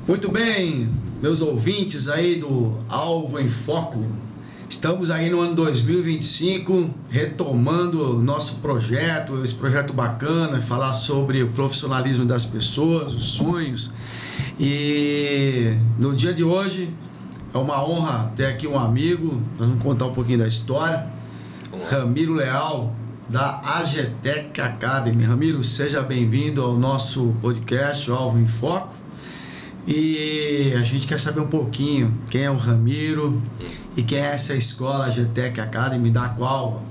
Muito bem, meus ouvintes aí do Alvo em Foco. Estamos aí no ano 2025, retomando o nosso projeto, esse projeto bacana, falar sobre o profissionalismo das pessoas, os sonhos. E no dia de hoje é uma honra ter aqui um amigo, nós vamos contar um pouquinho da história. Ramiro Leal, da AGTEC Academy. Ramiro, seja bem-vindo ao nosso podcast Alvo em Foco. E a gente quer saber um pouquinho quem é o Ramiro e quem é essa escola AGTEC Academy, da qual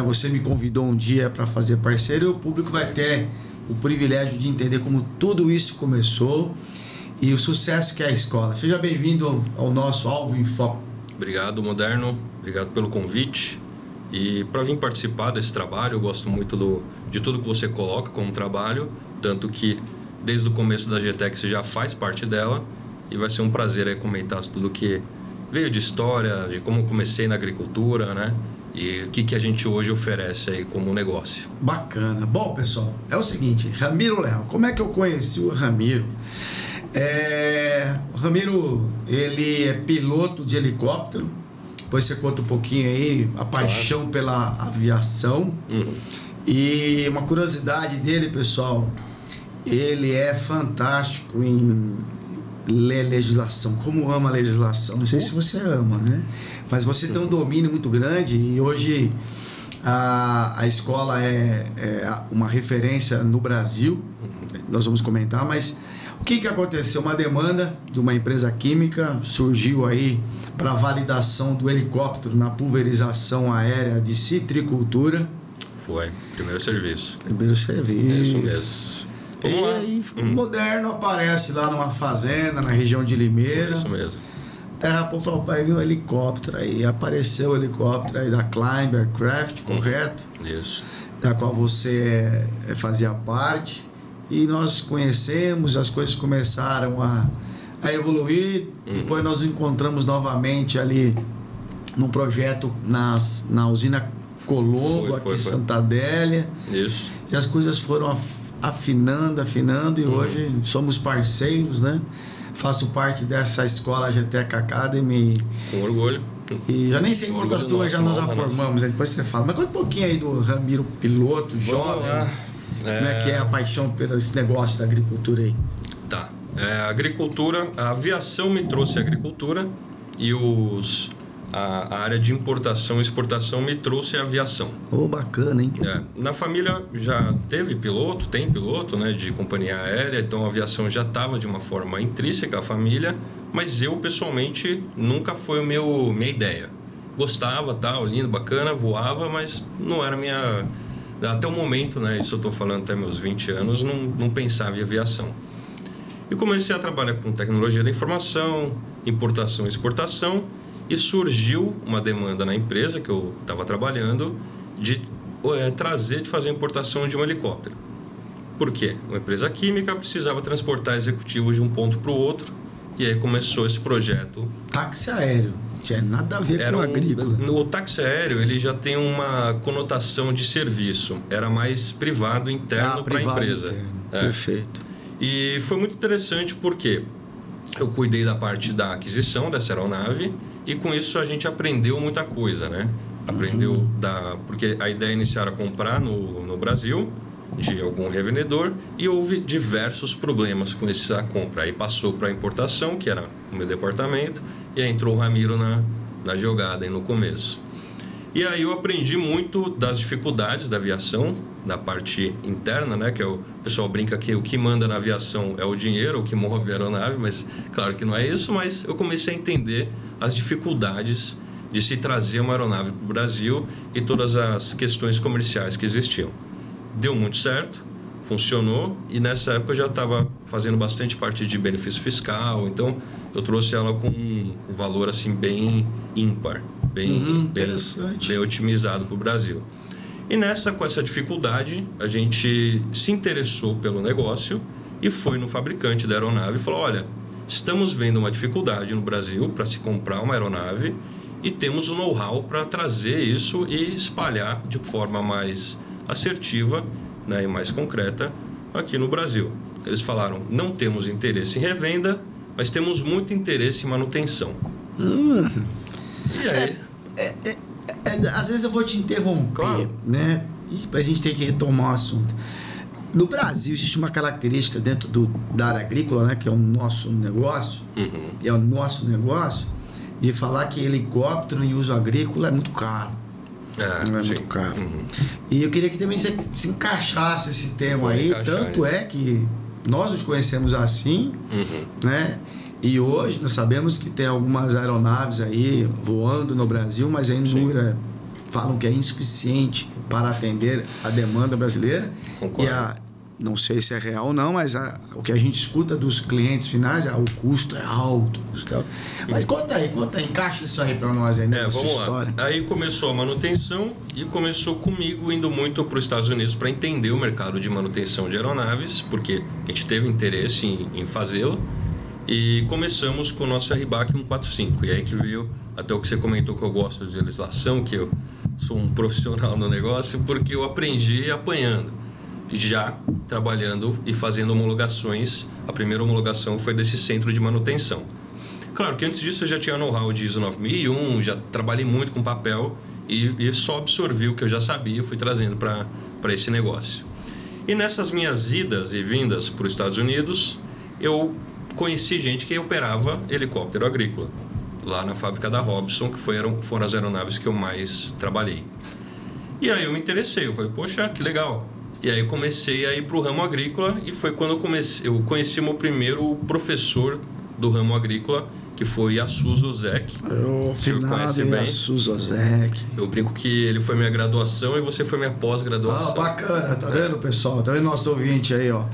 você me convidou um dia para fazer parceiro, e o público vai ter o privilégio de entender como tudo isso começou e o sucesso que é a escola. Seja bem-vindo ao nosso Alvo em Foco. Obrigado, Moderno. Obrigado pelo convite. E para vir participar desse trabalho, eu gosto muito de tudo que você coloca como trabalho, tanto que desde o começo da AGTEC você já faz parte dela, e vai ser um prazer aí comentar tudo que veio de história, de como eu comecei na agricultura, né? E o que a gente hoje oferece aí como negócio. Bacana. Bom, pessoal, é o seguinte, Ramiro Leal, como é que eu conheci o Ramiro? O Ramiro, ele é piloto de helicóptero. Depois você conta um pouquinho aí a paixão pela aviação. E uma curiosidade dele, pessoal, ele é fantástico em ler legislação. Como ama a legislação? Não sei se você ama, né? Mas você tem um domínio muito grande, e hoje a escola é uma referência no Brasil. Nós vamos comentar, mas o que aconteceu? Uma demanda de uma empresa química surgiu aí para validação do helicóptero na pulverização aérea de citricultura. Foi, primeiro serviço. Primeiro serviço. É isso mesmo. E aí o Moderno aparece lá numa fazenda, na região de Limeira. Foi isso mesmo. Terra Pô falou, pai, viu um helicóptero aí. Apareceu o helicóptero aí da Climber Craft, correto? Isso. Da qual você fazia parte. E nós conhecemos, as coisas começaram a evoluir. Depois nós nos encontramos novamente ali num projeto na usina Colombo, aqui em Santa Adélia. Isso. E as coisas foram afinando e hoje somos parceiros, né? Faço parte dessa escola AGTEC Academy. Com orgulho. E já nem sei quantas turmas nós já formamos, depois você fala. Mas conta um pouquinho aí do Ramiro, piloto, jovem. Como é que é a paixão por esse negócio da agricultura aí? Tá. A agricultura, a aviação me trouxe a agricultura, e a área de importação e exportação me trouxe a aviação. Bacana, hein? Na família já tem piloto, né, de companhia aérea, então a aviação já estava de uma forma intrínseca à família, mas eu, pessoalmente, nunca foi minha ideia. Gostava, tal, lindo, bacana, voava, mas não era minha... Até o momento, né, isso eu estou falando até meus 20 anos, não pensava em aviação. E comecei a trabalhar com tecnologia da informação, importação e exportação, e surgiu uma demanda na empresa que eu estava trabalhando de fazer a importação de um helicóptero. Por quê? Uma empresa química precisava transportar executivos de um ponto para o outro, e aí começou esse projeto. Táxi aéreo. Tinha nada a ver com agrícola. O táxi aéreo, ele já tem uma conotação de serviço. Era mais privado, interno para a empresa. Perfeito. E foi muito interessante porque eu cuidei da parte da aquisição dessa aeronave, e com isso a gente aprendeu muita coisa, né? Aprendeu porque a ideia inicial era comprar no Brasil, de algum revendedor, e houve diversos problemas com essa compra. Aí passou para a importação, que era o meu departamento, e aí entrou o Ramiro na jogada aí no começo. E aí eu aprendi muito das dificuldades da aviação, da parte interna, né? Que o pessoal brinca que o que manda na aviação é o dinheiro, o que move a aeronave, mas claro que não é isso. Mas eu comecei a entender as dificuldades de se trazer uma aeronave para o Brasil e todas as questões comerciais que existiam. Deu muito certo, funcionou, e nessa época eu já estava fazendo bastante parte de benefício fiscal, então eu trouxe ela com um valor assim bem ímpar, bem otimizado para o Brasil. E com essa dificuldade, a gente se interessou pelo negócio e foi no fabricante da aeronave e falou, olha, estamos vendo uma dificuldade no Brasil para se comprar uma aeronave, e temos o know-how para trazer isso e espalhar de forma mais assertiva, né, e mais concreta aqui no Brasil. Eles falaram, não temos interesse em revenda, mas temos muito interesse em manutenção. E aí? Às vezes eu vou te interromper, claro, né? E a gente tem que retomar o assunto. No Brasil existe uma característica dentro da área agrícola, né? Que é o nosso negócio, de falar que helicóptero em uso agrícola é muito caro. Muito caro. E eu queria que também você encaixasse esse tema aí. Tanto é que nós nos conhecemos assim, né? E hoje nós sabemos que tem algumas aeronaves aí voando no Brasil, mas ainda falam que é insuficiente para atender a demanda brasileira. Concordo. E não sei se é real ou não, mas o que a gente escuta dos clientes finais o custo é alto. Mas conta aí, encaixa isso aí para nós aí, né? Vamos história. Lá. Aí começou a manutenção e começou comigo indo muito para os Estados Unidos para entender o mercado de manutenção de aeronaves, porque a gente teve interesse em fazê-lo. E começamos com o nosso RBAC 145. E aí que veio até o que você comentou, que eu gosto de legislação, que eu sou um profissional no negócio, porque eu aprendi apanhando, já trabalhando e fazendo homologações. A primeira homologação foi desse centro de manutenção. Claro que antes disso eu já tinha know-how de ISO 9001, já trabalhei muito com papel e só absorvi o que eu já sabia e fui trazendo para esse negócio. E nessas minhas idas e vindas para os Estados Unidos, eu conheci gente que operava helicóptero agrícola, lá na fábrica da Robson, que foram as aeronaves que eu mais trabalhei. E aí eu me interessei, eu falei, poxa, que legal. E aí comecei a ir para o ramo agrícola e foi quando eu conheci meu primeiro professor do ramo agrícola, que foi Yasuzo Ozeki. O finado Yasuzo Ozeki. Eu brinco que ele foi minha graduação e você foi minha pós-graduação. Bacana, tá vendo, pessoal? Tá vendo nosso ouvinte aí, ó?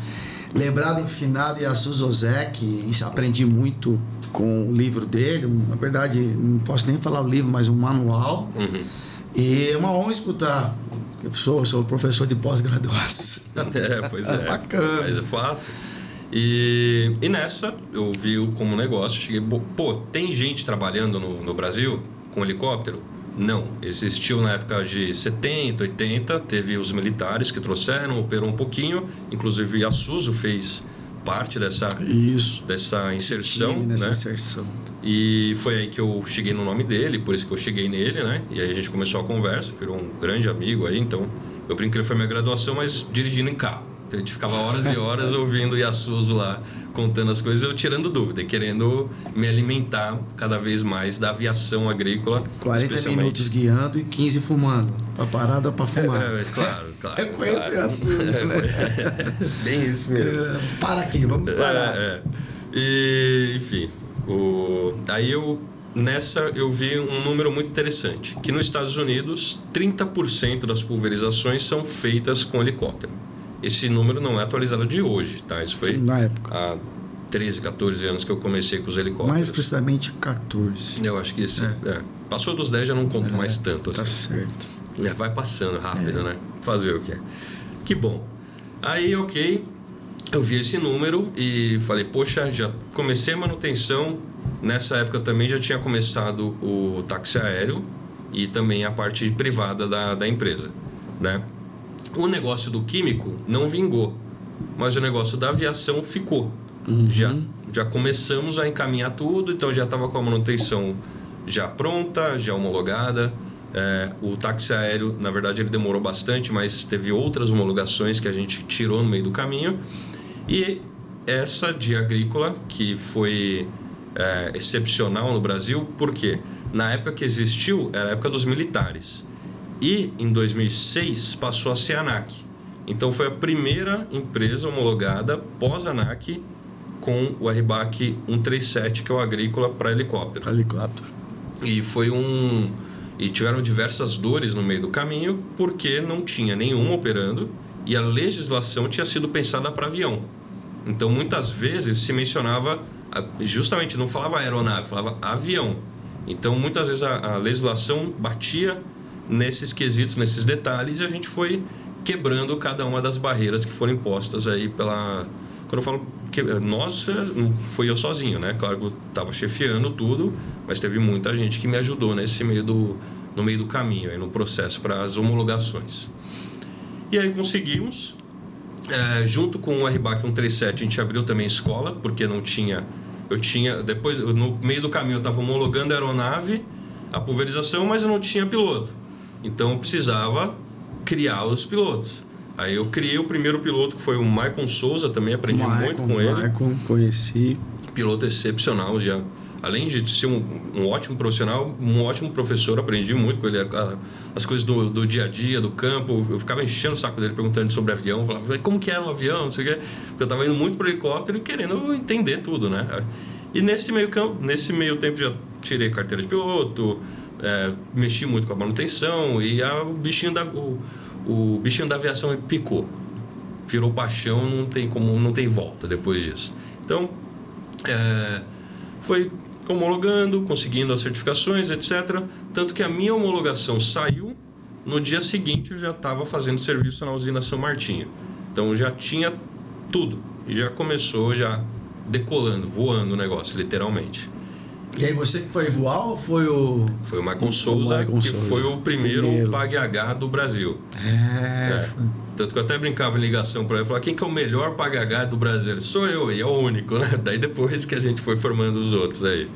Lembrado em finado Yasuzo Ozeki, aprendi muito com o livro dele, na verdade, não posso nem falar o livro, mas um manual. E é uma honra escutar. Eu sou professor de pós-graduação. Pois é. Bacana. Mas é fato. E nessa, eu vi como negócio, cheguei, tem gente trabalhando no Brasil com helicóptero? Não. Existiu na época de 70, 80, teve os militares que trouxeram, operou um pouquinho, inclusive o Yasuzo fez parte dessa inserção. Nessa inserção. E foi aí que eu cheguei no nome dele, por isso que eu cheguei nele, né? E aí a gente começou a conversa, virou um grande amigo aí, então eu brinco que ele foi minha graduação, mas dirigindo em carro. Então a gente ficava horas e horas ouvindo o Yasuzo lá, contando as coisas, eu tirando dúvida, querendo me alimentar cada vez mais da aviação agrícola. 40 minutos guiando e 15 fumando. Pra parada pra fumar. Claro. É conhecer o Yasuzo, né? Bem isso mesmo. Para aqui, vamos parar. E, enfim, aí eu vi um número muito interessante, que nos Estados Unidos, 30% das pulverizações são feitas com helicóptero. Esse número não é atualizado de hoje, tá? Isso foi na época. Há 13, 14 anos que eu comecei com os helicópteros. Mais precisamente 14. Eu acho que esse... Passou dos 10, já não conto mais tanto. Tá assim. certo. Vai passando rápido, né? Fazer o que é. Que bom. Aí, ok, eu vi esse número e falei, poxa, já comecei a manutenção. Nessa época eu também já tinha começado o táxi aéreo e também a parte privada da empresa, né? O negócio do químico não vingou, mas o negócio da aviação ficou. Já começamos a encaminhar tudo, então já estava com a manutenção já pronta, já homologada. O táxi aéreo, na verdade, ele demorou bastante, mas teve outras homologações que a gente tirou no meio do caminho. E essa de agrícola, que foi excepcional no Brasil, porque na época que existiu, era a época dos militares. E em 2006 passou a ser a ANAC. Então foi a primeira empresa homologada pós-ANAC com o RBAC 137, que é o agrícola para helicóptero. E e tiveram diversas dores no meio do caminho, porque não tinha nenhum operando e a legislação tinha sido pensada para avião. Então muitas vezes se mencionava, justamente não falava aeronave, falava avião. Então muitas vezes a legislação batia nesses quesitos, nesses detalhes, e a gente foi quebrando cada uma das barreiras que foram impostas aí pela... Quando eu falo que nós, não fui eu sozinho, né? Claro que eu estava chefiando tudo, mas teve muita gente que me ajudou no meio do caminho, aí no processo para as homologações. E aí conseguimos, junto com o RBAC 137, a gente abriu também escola, porque não tinha eu tinha... Depois, no meio do caminho, eu estava homologando a aeronave, a pulverização, mas eu não tinha piloto. Então, eu precisava criar os pilotos. Aí eu criei o primeiro piloto, que foi o Maicon Souza, também aprendi muito com ele. Maicon, conheci. Piloto excepcional, já. Além de ser um ótimo profissional, um ótimo professor, aprendi muito com ele. As coisas do dia a dia, do campo. Eu ficava enchendo o saco dele, perguntando sobre avião. Falava, como que era um avião, não sei o quê. Porque eu estava indo muito para o helicóptero e querendo entender tudo, né? E nesse meio tempo já tirei carteira de piloto, mexi muito com a manutenção e o bichinho da aviação picou. Virou paixão, não tem volta depois disso. Então, foi homologando, conseguindo as certificações, etc. Tanto que a minha homologação saiu, no dia seguinte eu já estava fazendo serviço na usina São Martinho. Então já tinha tudo. E já começou, decolando, voando o negócio, literalmente. E aí você que foi voar ou foi o... Foi o Maicon Souza, que foi o primeiro PAG-H do Brasil. Tanto que eu até brincava em ligação para ele, falava, quem que é o melhor PAG-H do Brasil? Ele, sou eu, e é o único, né? Daí depois que a gente foi formando os outros aí.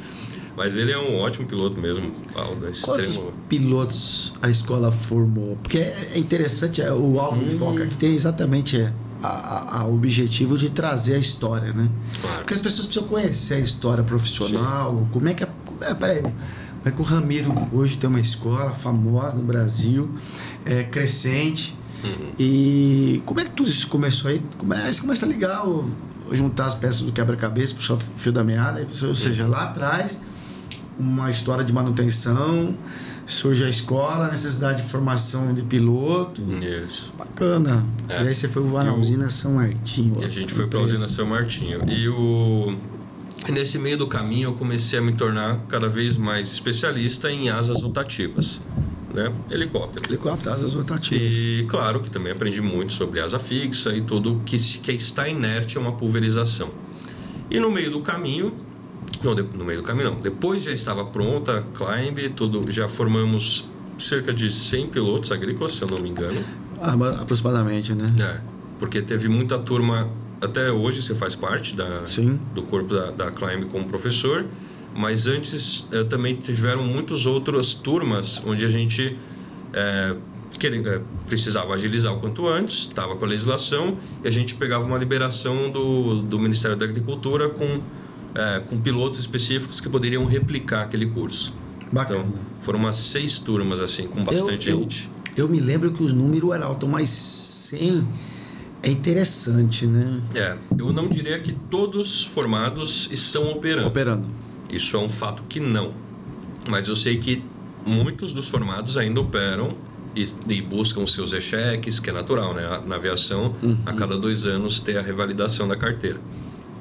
Mas ele é um ótimo piloto mesmo. Quantos pilotos a escola formou? Porque é interessante, o Alvo Foca que tem exatamente o objetivo de trazer a história, né? Claro. Porque as pessoas precisam conhecer a história profissional. Sim. Como é que o Ramiro hoje tem uma escola famosa no Brasil, crescente. E como é que tudo isso começou aí? Começa a ligar, juntar as peças do quebra-cabeça, puxar o fio da meada, ou seja, lá atrás, uma história de manutenção, surge a escola, a necessidade de formação de piloto. Isso. Bacana. E aí você foi voar na usina São Martinho. E a gente foi para a usina São Martinho. E nesse meio do caminho eu comecei a me tornar cada vez mais especialista em asas rotativas. Né? Helicóptero, asas rotativas. E claro que também aprendi muito sobre asa fixa e tudo que está inerte a uma pulverização. E no meio do caminho, depois já estava pronta a Climb, tudo, já formamos cerca de 100 pilotos agrícolas, se eu não me engano. Aproximadamente, né? Porque teve muita turma, até hoje você faz parte do corpo da Climb como professor. Mas antes também tiveram muitas outras turmas onde a gente precisava agilizar o quanto antes, estava com a legislação, e a gente pegava uma liberação do Ministério da Agricultura com pilotos específicos que poderiam replicar aquele curso. Bacana. Então, foram umas 6 turmas, assim, com bastante gente. Eu me lembro que o número era alto, mas 100 é interessante, né? Eu não diria que todos formados estão operando. Isso é um fato que não. Mas eu sei que muitos dos formados ainda operam e buscam os seus e-cheques, que é natural, né? Na aviação, a cada 2 anos, ter a revalidação da carteira.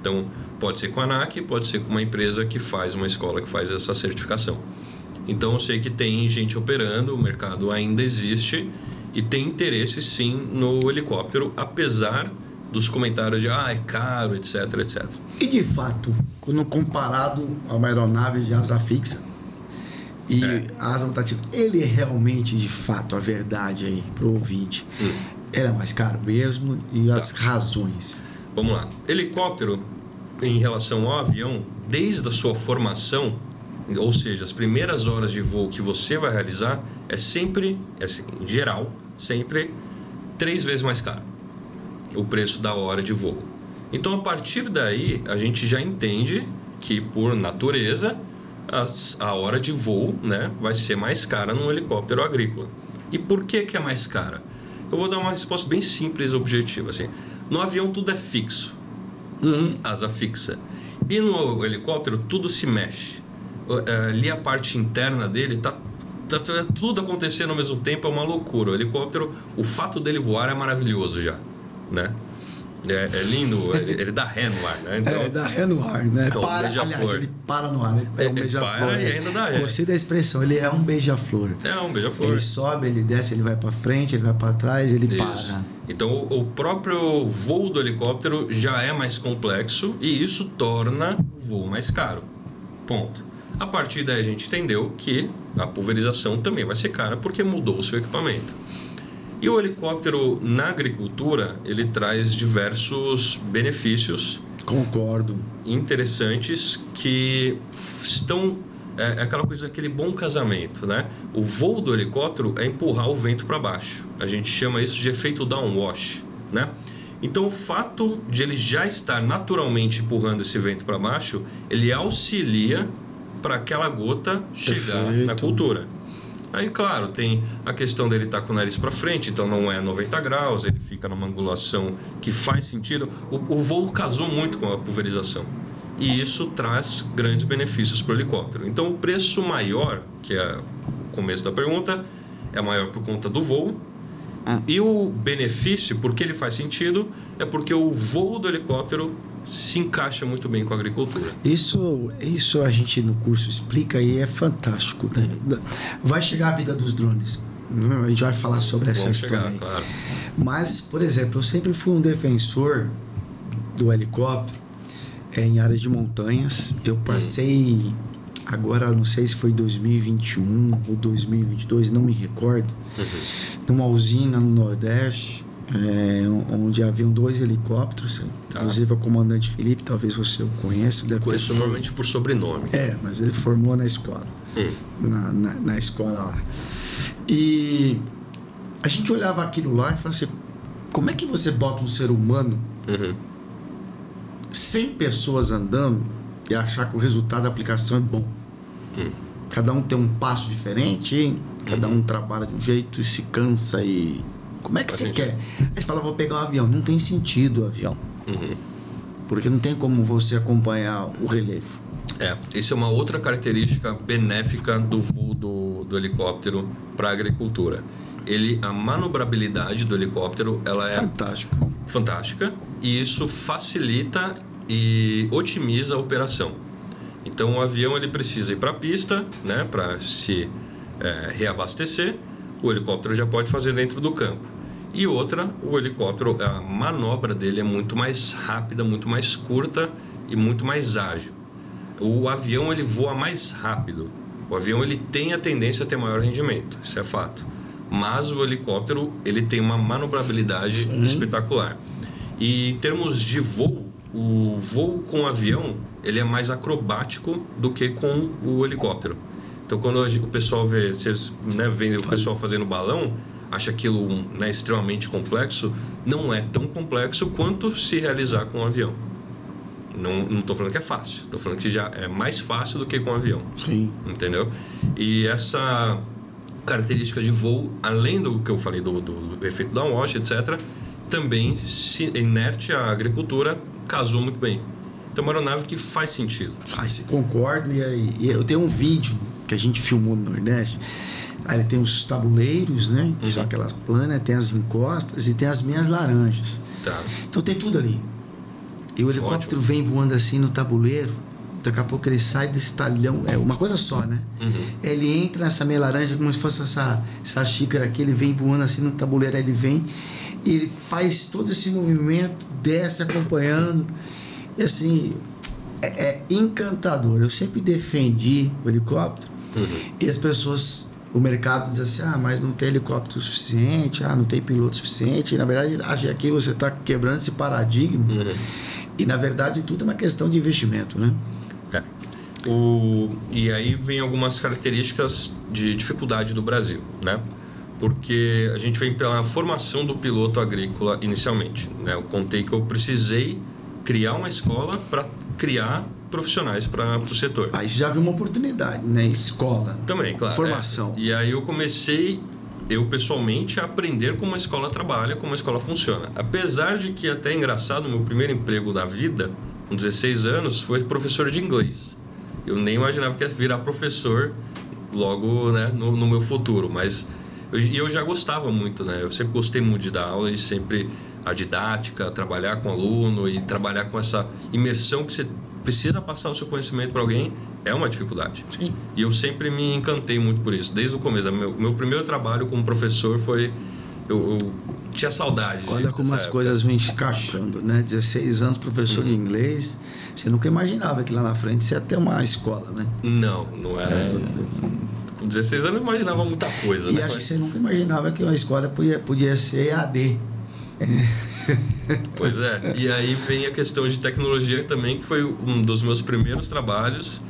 Então, pode ser com a ANAC, pode ser com uma empresa que faz, uma escola que faz essa certificação. Então, eu sei que tem gente operando, o mercado ainda existe e tem interesse, sim, no helicóptero, apesar dos comentários de é caro, etc, etc. E de fato, quando comparado a uma aeronave de asa fixa e a asa rotativa, ele é realmente, de fato, a verdade aí para o ouvinte. Ele é mais caro mesmo e as razões? Vamos lá. Helicóptero, em relação ao avião, desde a sua formação, ou seja, as primeiras horas de voo que você vai realizar, é sempre, assim, em geral, sempre 3 vezes mais caro o preço da hora de voo. Então, a partir daí, a gente já entende que, por natureza, a hora de voo, né, vai ser mais cara num helicóptero agrícola. E por que é mais cara? Eu vou dar uma resposta bem simples e objetiva. Assim. No avião, tudo é fixo. Asa fixa. E no helicóptero, tudo se mexe. Ali a parte interna dele tá tudo acontecendo ao mesmo tempo, é uma loucura. O helicóptero, o fato dele voar é maravilhoso já. Né? É lindo, ele dá ré no ar, né? Então, dá ré no ar, né? Aliás, ele para no ar, ele é um beija-flor. Para e ainda dá ré. Gostei da expressão, ele é um beija-flor. É um beija-flor. Ele sobe, ele desce, ele vai para frente, ele vai para trás, ele para. Então, o próprio voo do helicóptero já é mais complexo e isso torna o voo mais caro. Ponto. A partir daí a gente entendeu que a pulverização também vai ser cara porque mudou o seu equipamento. E o helicóptero na agricultura, ele traz diversos benefícios Concordo. interessantes que estão... É aquela coisa, aquele bom casamento, né? O voo do helicóptero é empurrar o vento para baixo. A gente chama isso de efeito downwash, né? Então, o fato de ele já estar naturalmente empurrando esse vento para baixo, ele auxilia para aquela gota chegar na cultura. Aí, claro, tem a questão dele estar com o nariz para frente, então não é 90 graus, ele fica numa angulação que faz sentido. O voo casou muito com a pulverização. E isso traz grandes benefícios para o helicóptero. Então, o preço maior, que é o começo da pergunta, é maior por conta do voo. E o benefício, porque ele faz sentido, é porque o voo do helicóptero se encaixa muito bem com a agricultura. Isso a gente no curso explica e é fantástico, né? Vai chegar a vida dos drones. A gente vai falar sobre essa história aí. Claro. Mas, por exemplo, eu sempre fui um defensor do helicóptero em áreas de montanhas. Eu passei, agora não sei se foi 2021 ou 2022, não me recordo, numa usina no Nordeste, onde haviam 2 helicópteros. Inclusive o comandante Felipe, talvez você o conheça. Conheço normalmente por sobrenome. Mas ele formou na escola, na escola lá. E a gente olhava aquilo lá e falava assim, como é que você bota um ser humano 100 pessoas andando e achar que o resultado da aplicação é bom? Cada um tem um passo diferente, cada um trabalha de um jeito e se cansa e... Como é que você quer? Aí você fala, vou pegar um avião. Não tem sentido o avião. Porque não tem como você acompanhar o relevo. Essa é uma outra característica benéfica do voo do helicóptero para a agricultura. A manobrabilidade do helicóptero, ela é fantástica, e isso facilita e otimiza a operação. Então, o avião ele precisa ir para a pista, né, para se reabastecer. O helicóptero já pode fazer dentro do campo. E outra, o helicóptero, a manobra dele é muito mais rápida, muito mais curta e muito mais ágil. O avião ele voa mais rápido. O avião ele tem a tendência a ter maior rendimento, isso é fato. Mas o helicóptero ele tem uma manobrabilidade espetacular. E em termos de voo, o voo com o avião ele é mais acrobático do que com o helicóptero. Então, quando o pessoal vê, vocês veem o pessoal fazendo balão, acha aquilo extremamente complexo. Não é tão complexo quanto se realizar com um avião. Não estou falando que é fácil, estou falando que já é mais fácil do que com um avião. Sim. Entendeu? E essa característica de voo, além do que eu falei do efeito downwash, etc., também inerte à agricultura, casou muito bem. Então, é uma aeronave que faz sentido. Concordo. E eu tenho um vídeo que a gente filmou no Nordeste. Aí tem os tabuleiros, né? Que são aquelas planas, tem as encostas e tem as meias laranjas. Então tem tudo ali. E o helicóptero vem voando assim no tabuleiro. Daqui a pouco ele sai desse talhão. É uma coisa só, né? Ele entra nessa meia laranja como se fosse essa xícara aqui. Ele vem voando assim no tabuleiro. Aí ele vem e ele faz todo esse movimento, desce acompanhando. E assim, é encantador. Eu sempre defendi o helicóptero. E as pessoas, o mercado diz assim, mas não tem helicóptero suficiente, não tem piloto suficiente. E, na verdade, acho que aqui você está quebrando esse paradigma. E, na verdade, tudo é uma questão de investimento, né? E aí vem algumas características de dificuldade do Brasil, né? Porque a gente vem pela formação do piloto agrícola inicialmente, né? Eu contei que eu precisei criar uma escola para criar profissionais para o setor. Aí você já viu uma oportunidade, né? Escola. Também, claro. Formação. E aí eu comecei, pessoalmente, a aprender como uma escola trabalha, como uma escola funciona. Apesar de que, até engraçado, meu primeiro emprego da vida, com 16 anos, foi professor de inglês. Eu nem imaginava que ia virar professor logo, né, no meu futuro, mas eu já gostava muito, né? Eu sempre gostei muito de dar aula e sempre a didática, trabalhar com aluno e trabalhar com essa imersão que você precisa passar o seu conhecimento para alguém é uma dificuldade. Sim. E eu sempre me encantei muito por isso. Desde o começo, meu primeiro trabalho como professor foi... Eu tinha saudade. Olha como as coisas vêm encaixando, né? 16 anos professor de inglês. Você nunca imaginava que lá na frente você ia ter uma escola, né? Não era... Com 16 anos eu imaginava muita coisa, e né? acho que você nunca imaginava que uma escola podia ser EAD. Pois é. E aí vem a questão de tecnologia também, que foi um dos meus primeiros trabalhos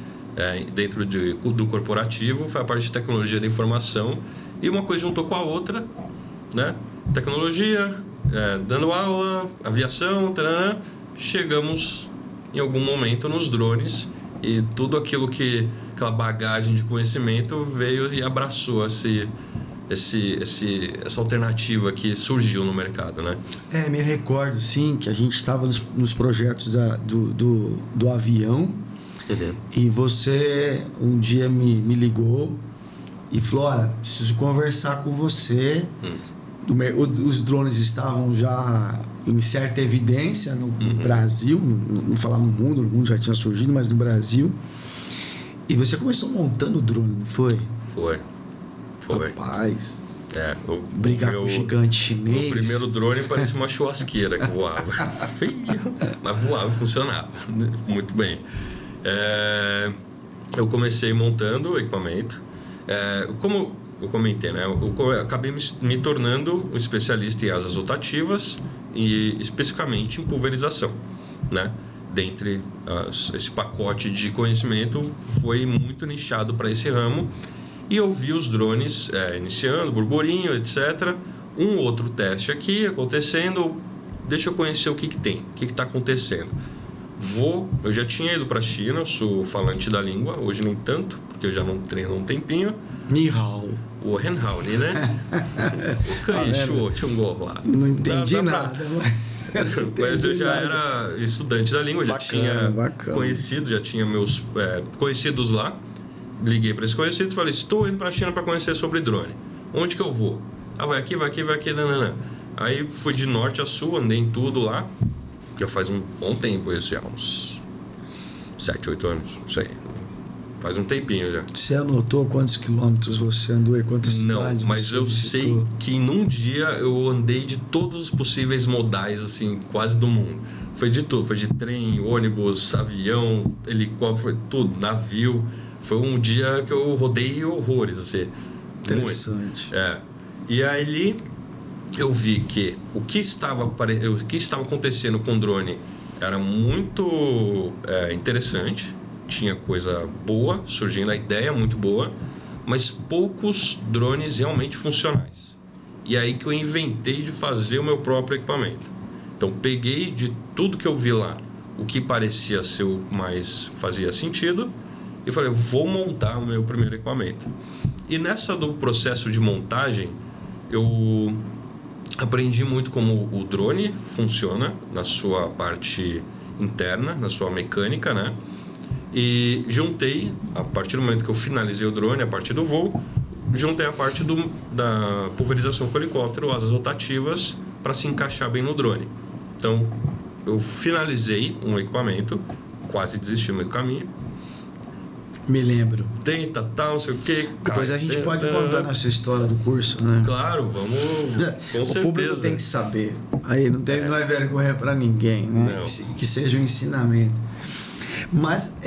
dentro do corporativo, foi a parte de tecnologia da informação. E uma coisa juntou com a outra, né? Tecnologia, dando aula, aviação, tarana, chegamos em algum momento nos drones e tudo aquilo aquela bagagem de conhecimento veio e abraçou essa alternativa que surgiu no mercado, né? Me recordo, sim, que a gente estava nos projetos do avião. Uhum. E você um dia me ligou e falou, olha, preciso conversar com você. Os drones estavam já em certa evidência no Brasil, não falar no mundo já tinha surgido, mas no Brasil. E você começou montando o drone, não foi? Foi. Rapaz. Brigar com o gigante chinês. O primeiro drone parecia uma churrasqueira que voava. Feio, mas voava e funcionava muito bem. Eu comecei montando o equipamento. Como eu comentei, né? Eu acabei me tornando um especialista em asas rotativas e especificamente em pulverização, né? Dentre esse pacote de conhecimento foi muito nichado para esse ramo e eu vi os drones iniciando, burburinho, etc. Um outro teste aqui acontecendo, deixa eu conhecer o que tem, o que está acontecendo. Eu já tinha ido para a China, eu sou falante da língua, hoje nem tanto, porque eu já não treino há um tempinho. Ni hao. O Henhao, né? O Kaishu Chungo lá. Não entendi nada. Mas eu já era estudante da língua, já tinha conhecido, já tinha meus conhecidos lá. Liguei para esses conhecidos e falei, estou indo para a China para conhecer sobre drone. Onde que eu vou? Vai aqui, nananã. Aí fui de norte a sul, andei em tudo lá. Já faz um bom tempo isso, já uns 7, 8 anos, não sei. Faz um tempinho já. Você anotou quantos quilômetros você andou e quantas cidades? Não, mas eu sei que num dia eu andei de todos os possíveis modais, assim, quase do mundo. Foi de tudo, foi de trem, ônibus, avião, helicóptero, foi tudo, navio. Foi um dia que eu rodei horrores, assim. Interessante. E aí eu vi que o que estava acontecendo com o drone era muito interessante. Tinha coisa boa surgindo, a ideia muito boa, mas poucos drones realmente funcionais. E aí que eu inventei de fazer o meu próprio equipamento. Então peguei de tudo que eu vi lá o que parecia ser o mais fazia sentido e falei, vou montar o meu primeiro equipamento. E do processo de montagem eu aprendi muito como o drone funciona na sua parte interna, na sua mecânica, né? E juntei, a partir do momento que eu finalizei o drone, a partir do voo, juntei a parte da pulverização com o helicóptero, asas rotativas, para se encaixar bem no drone. Então, eu finalizei um equipamento, quase desisti no meio do caminho. Me lembro. Tenta, tal, não sei o quê. Depois a gente pode contar nessa história do curso, né? Claro, vamos. Com certeza. O público tem que saber. Aí não é vergonha para ninguém, né? Que seja um ensinamento. Mas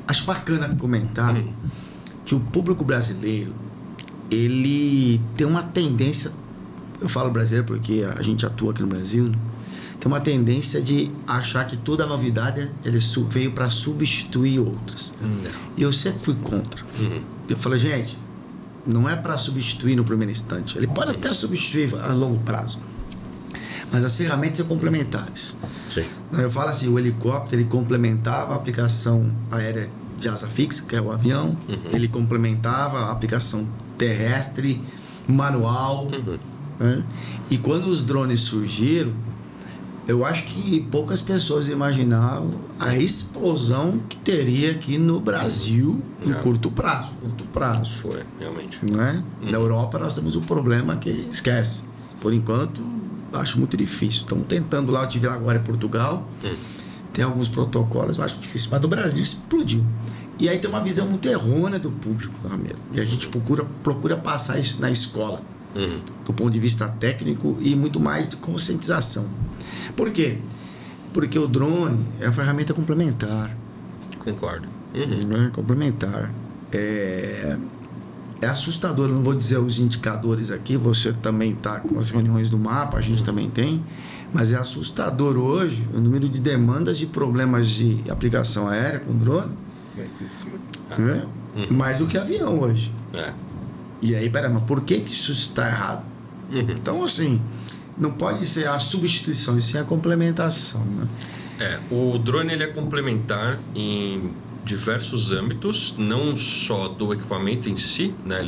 acho bacana comentar que o público brasileiro, ele tem uma tendência, eu falo brasileiro porque a gente atua aqui no Brasil, tem uma tendência de achar que toda novidade ele veio para substituir outras. E eu sempre fui contra. Eu falei, gente, não é para substituir no primeiro instante. Ele pode até substituir a longo prazo, mas as ferramentas são complementares. Sim. Eu falo assim, o helicóptero ele complementava a aplicação aérea de asa fixa, que é o avião. Ele complementava a aplicação terrestre, manual. Né? E quando os drones surgiram, eu acho que poucas pessoas imaginavam a explosão que teria aqui no Brasil em curto prazo. Foi, realmente. Né? Na Europa nós temos um problema que esquece. Por enquanto, acho muito difícil. Estamos tentando lá, eu estive agora em Portugal. Tem alguns protocolos, eu acho difícil. Mas no Brasil explodiu. E aí tem uma visão muito errônea do público, Ramiro. E a gente procura passar isso na escola. Do ponto de vista técnico e muito mais de conscientização. Por quê? Porque o drone é uma ferramenta complementar. Concordo. Complementar. é assustador. Eu não vou dizer os indicadores aqui, você também está com as reuniões do mapa, a gente também tem, mas é assustador hoje o número de demandas de problemas de aplicação aérea com drone, né? Mais do que avião hoje. E aí, pera, mas por que isso está errado? Então, assim, não pode ser a substituição, isso é a complementação, né? O drone ele é complementar em diversos âmbitos, não só do equipamento em si, né?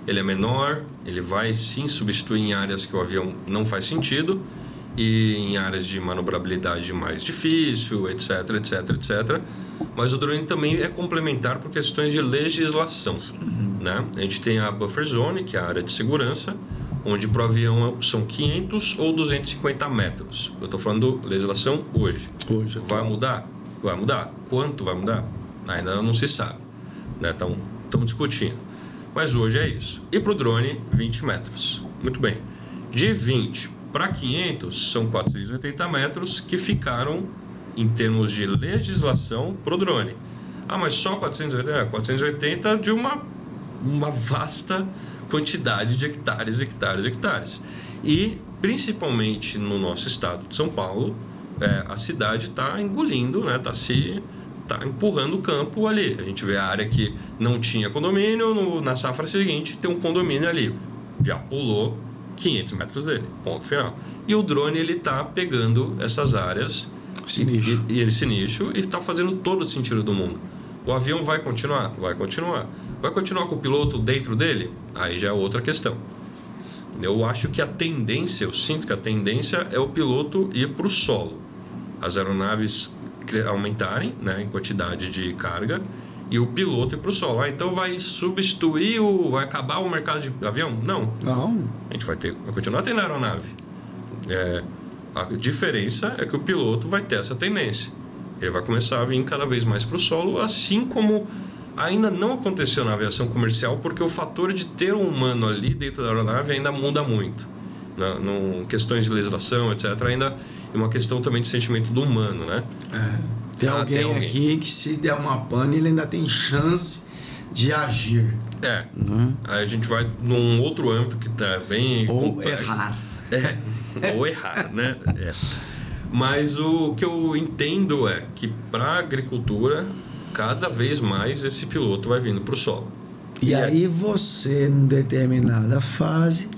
Ele é menor, ele vai sim substituir em áreas que o avião não faz sentido e em áreas de manobrabilidade mais difícil, etc, etc, etc. Mas o drone também é complementar por questões de legislação, né? A gente tem a buffer zone, que é a área de segurança, onde para o avião são 500 ou 250 metros. Eu estou falando legislação hoje. Vai mudar? Vai mudar. Quanto vai mudar? Ainda não se sabe, né? Estamos discutindo. Mas hoje é isso. E para o drone, 20 metros. Muito bem. De 20 para 500, são 480 metros que ficaram em termos de legislação para o drone. Mas só 480? 480 de uma vasta quantidade de hectares. E, principalmente no nosso estado de São Paulo, a cidade está engolindo, né? Está empurrando o campo ali. A gente vê a área que não tinha condomínio, na safra seguinte tem um condomínio ali. Já pulou 500 metros dele, ponto final. E o drone ele está pegando essas áreas, esse nicho, e está fazendo todo o sentido do mundo. O avião vai continuar? Vai continuar. Vai continuar com o piloto dentro dele? Aí já é outra questão. Eu acho que eu sinto que a tendência é o piloto ir para o solo. As aeronaves aumentarem, né, em quantidade de carga e o piloto ir para o solo. Então vai substituir, vai acabar o mercado de avião? Não. A gente vai continuar tendo aeronave. A diferença é que o piloto vai ter essa tendência. Ele vai começar a vir cada vez mais para o solo, assim como ainda não aconteceu na aviação comercial, porque o fator de ter um humano ali dentro da aeronave ainda muda muito. Questões de legislação, etc., ainda é uma questão também de sentimento do humano, né? Tem alguém aqui que, se der uma pane, ele ainda tem chance de agir. Aí a gente vai num outro âmbito que está bem complexo. Ou errar, né? Mas o que eu entendo é que para a agricultura, cada vez mais esse piloto vai vindo para o solo. E aí você, em determinada fase,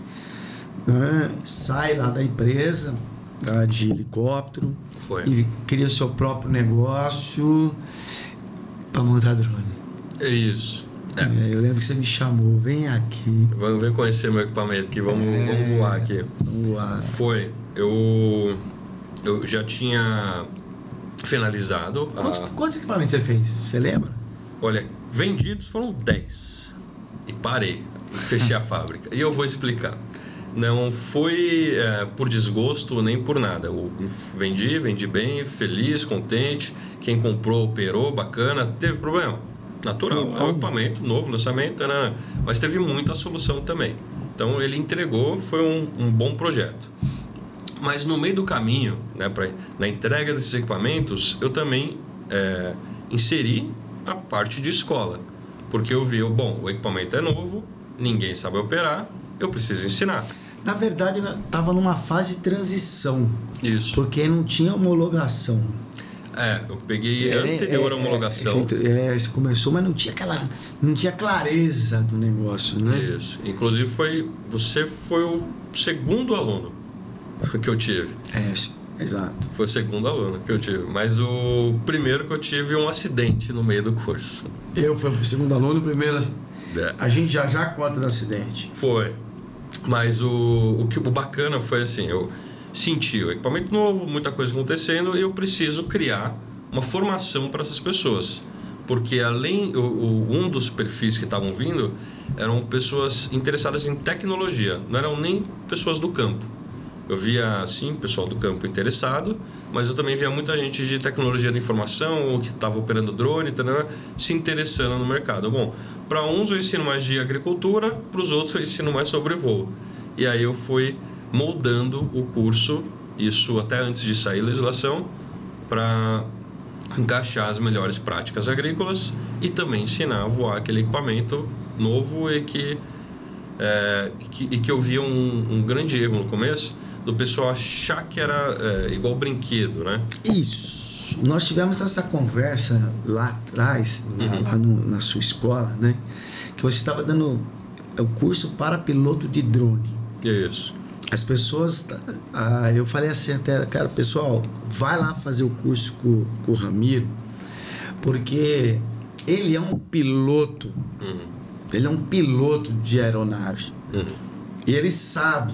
né, sai lá da empresa de helicóptero e cria seu próprio negócio para montar drone. É isso. Eu lembro que você me chamou, vem aqui. Vem conhecer meu equipamento aqui, vamos voar aqui. Vamos voar. Eu já tinha finalizado. Quantos equipamentos você fez? Você lembra? Olha, vendidos foram 10. E parei. Fechei a fábrica. E eu vou explicar. Não foi por desgosto nem por nada. Eu vendi bem, feliz, contente. Quem comprou, operou, bacana. Teve problema? Natural. É um equipamento, novo lançamento, né? Mas teve muita solução também. Então ele entregou, foi um bom projeto. Mas no meio do caminho, né, na entrega desses equipamentos, eu também inseri a parte de escola. Porque eu vi, o equipamento é novo, ninguém sabe operar, eu preciso ensinar. Na verdade, estava numa fase de transição. Isso. Porque não tinha homologação. Eu peguei anterior à homologação. Você começou, mas não tinha clareza do negócio, né? Isso. Inclusive, você foi o segundo aluno que eu tive. Exato. Foi o segundo aluno que eu tive. Mas o primeiro que eu tive um acidente no meio do curso. Eu fui o segundo aluno, o primeiro... A gente já conta do acidente. Foi. Mas o bacana foi assim, eu senti o equipamento novo, muita coisa acontecendo, e eu preciso criar uma formação para essas pessoas. Porque um dos perfis que estavam vindo eram pessoas interessadas em tecnologia, não eram nem pessoas do campo. Eu via, sim, pessoal do campo interessado, mas eu também via muita gente de tecnologia da informação, que estava operando drone, se interessando no mercado. Bom, para uns eu ensino mais de agricultura, para os outros eu ensino mais sobre voo. E aí eu fui moldando o curso, isso até antes de sair a legislação, para encaixar as melhores práticas agrícolas e também ensinar a voar aquele equipamento novo e que eu via um grande erro no começo do pessoal achar que era igual brinquedo, né? Isso. Nós tivemos essa conversa lá atrás, lá na sua escola, né? Que você estava dando o curso para piloto de drone. Isso. As pessoas... eu falei assim até, cara, pessoal, vai lá fazer o curso com o Ramiro, porque ele é um piloto. Ele é um piloto de aeronave. E ele sabe,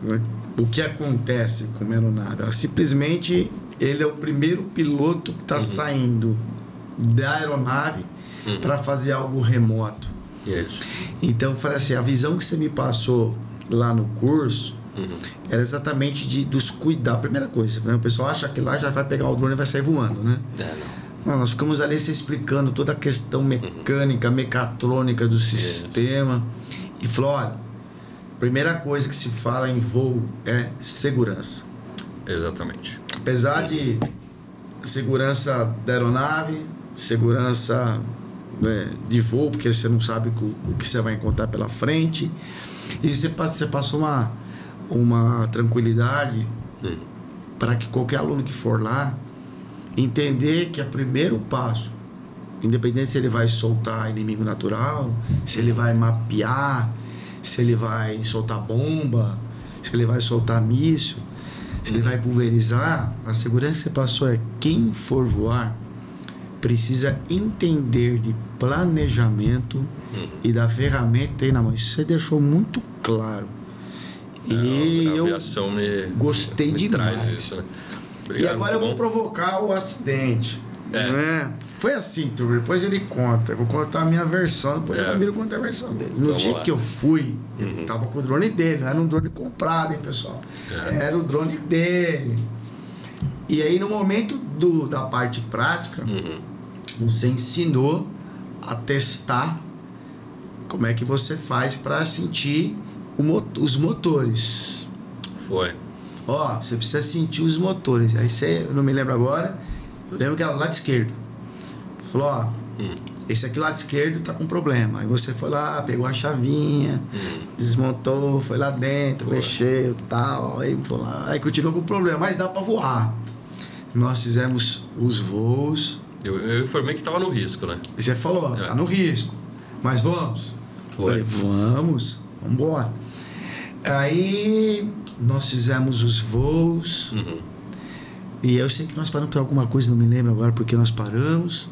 né, o que acontece com uma aeronave. Simplesmente, ele é o primeiro piloto que está saindo da aeronave para fazer algo remoto. Então, eu falei assim, a visão que você me passou lá no curso era exatamente dos cuidados. Primeira coisa, né? O pessoal acha que lá já vai pegar o drone e vai sair voando, né? Não, nós ficamos ali se explicando toda a questão mecânica, mecatrônica do sistema. E falou, olha, primeira coisa que se fala em voo é segurança. Exatamente. Apesar de segurança da aeronave, segurança, né, de voo, porque você não sabe o que você vai encontrar pela frente. E você passou uma tranquilidade para que qualquer aluno que for lá entender que é o primeiro passo, independente se ele vai soltar inimigo natural, se ele vai mapear, se ele vai soltar bomba, se ele vai soltar míssil, se ele vai pulverizar, a segurança que você passou é quem for voar precisa entender de planejamento e da ferramenta aí na mão. Isso você deixou muito claro. E a aviação gostei demais. Traz isso, né? Obrigado, e agora eu vou provocar o acidente. Né? Foi assim, Tur, depois ele conta. Eu vou contar a minha versão, depois o Ramiro conta a versão dele. No dia que eu fui, ele tava com o drone dele, não era um drone comprado, hein, pessoal? Era o drone dele. E aí, no momento da parte prática, você ensinou a testar como é que você faz para sentir os motores. Foi. Ó, você precisa sentir os motores. Aí você, eu não me lembro agora, eu lembro que era o lado esquerdo. Falou, ó, esse aqui lado esquerdo tá com problema. Aí você foi lá, pegou a chavinha, desmontou, foi lá dentro, mexeu e tal. Aí foi lá, aí continuou com o problema, mas dá para voar. Nós fizemos os voos. Eu informei que tava no risco, né? E você falou, tá no risco, mas vamos. Foi. Falei, vamos embora. Aí nós fizemos os voos. E eu sei que nós paramos por alguma coisa, não me lembro agora porque nós paramos.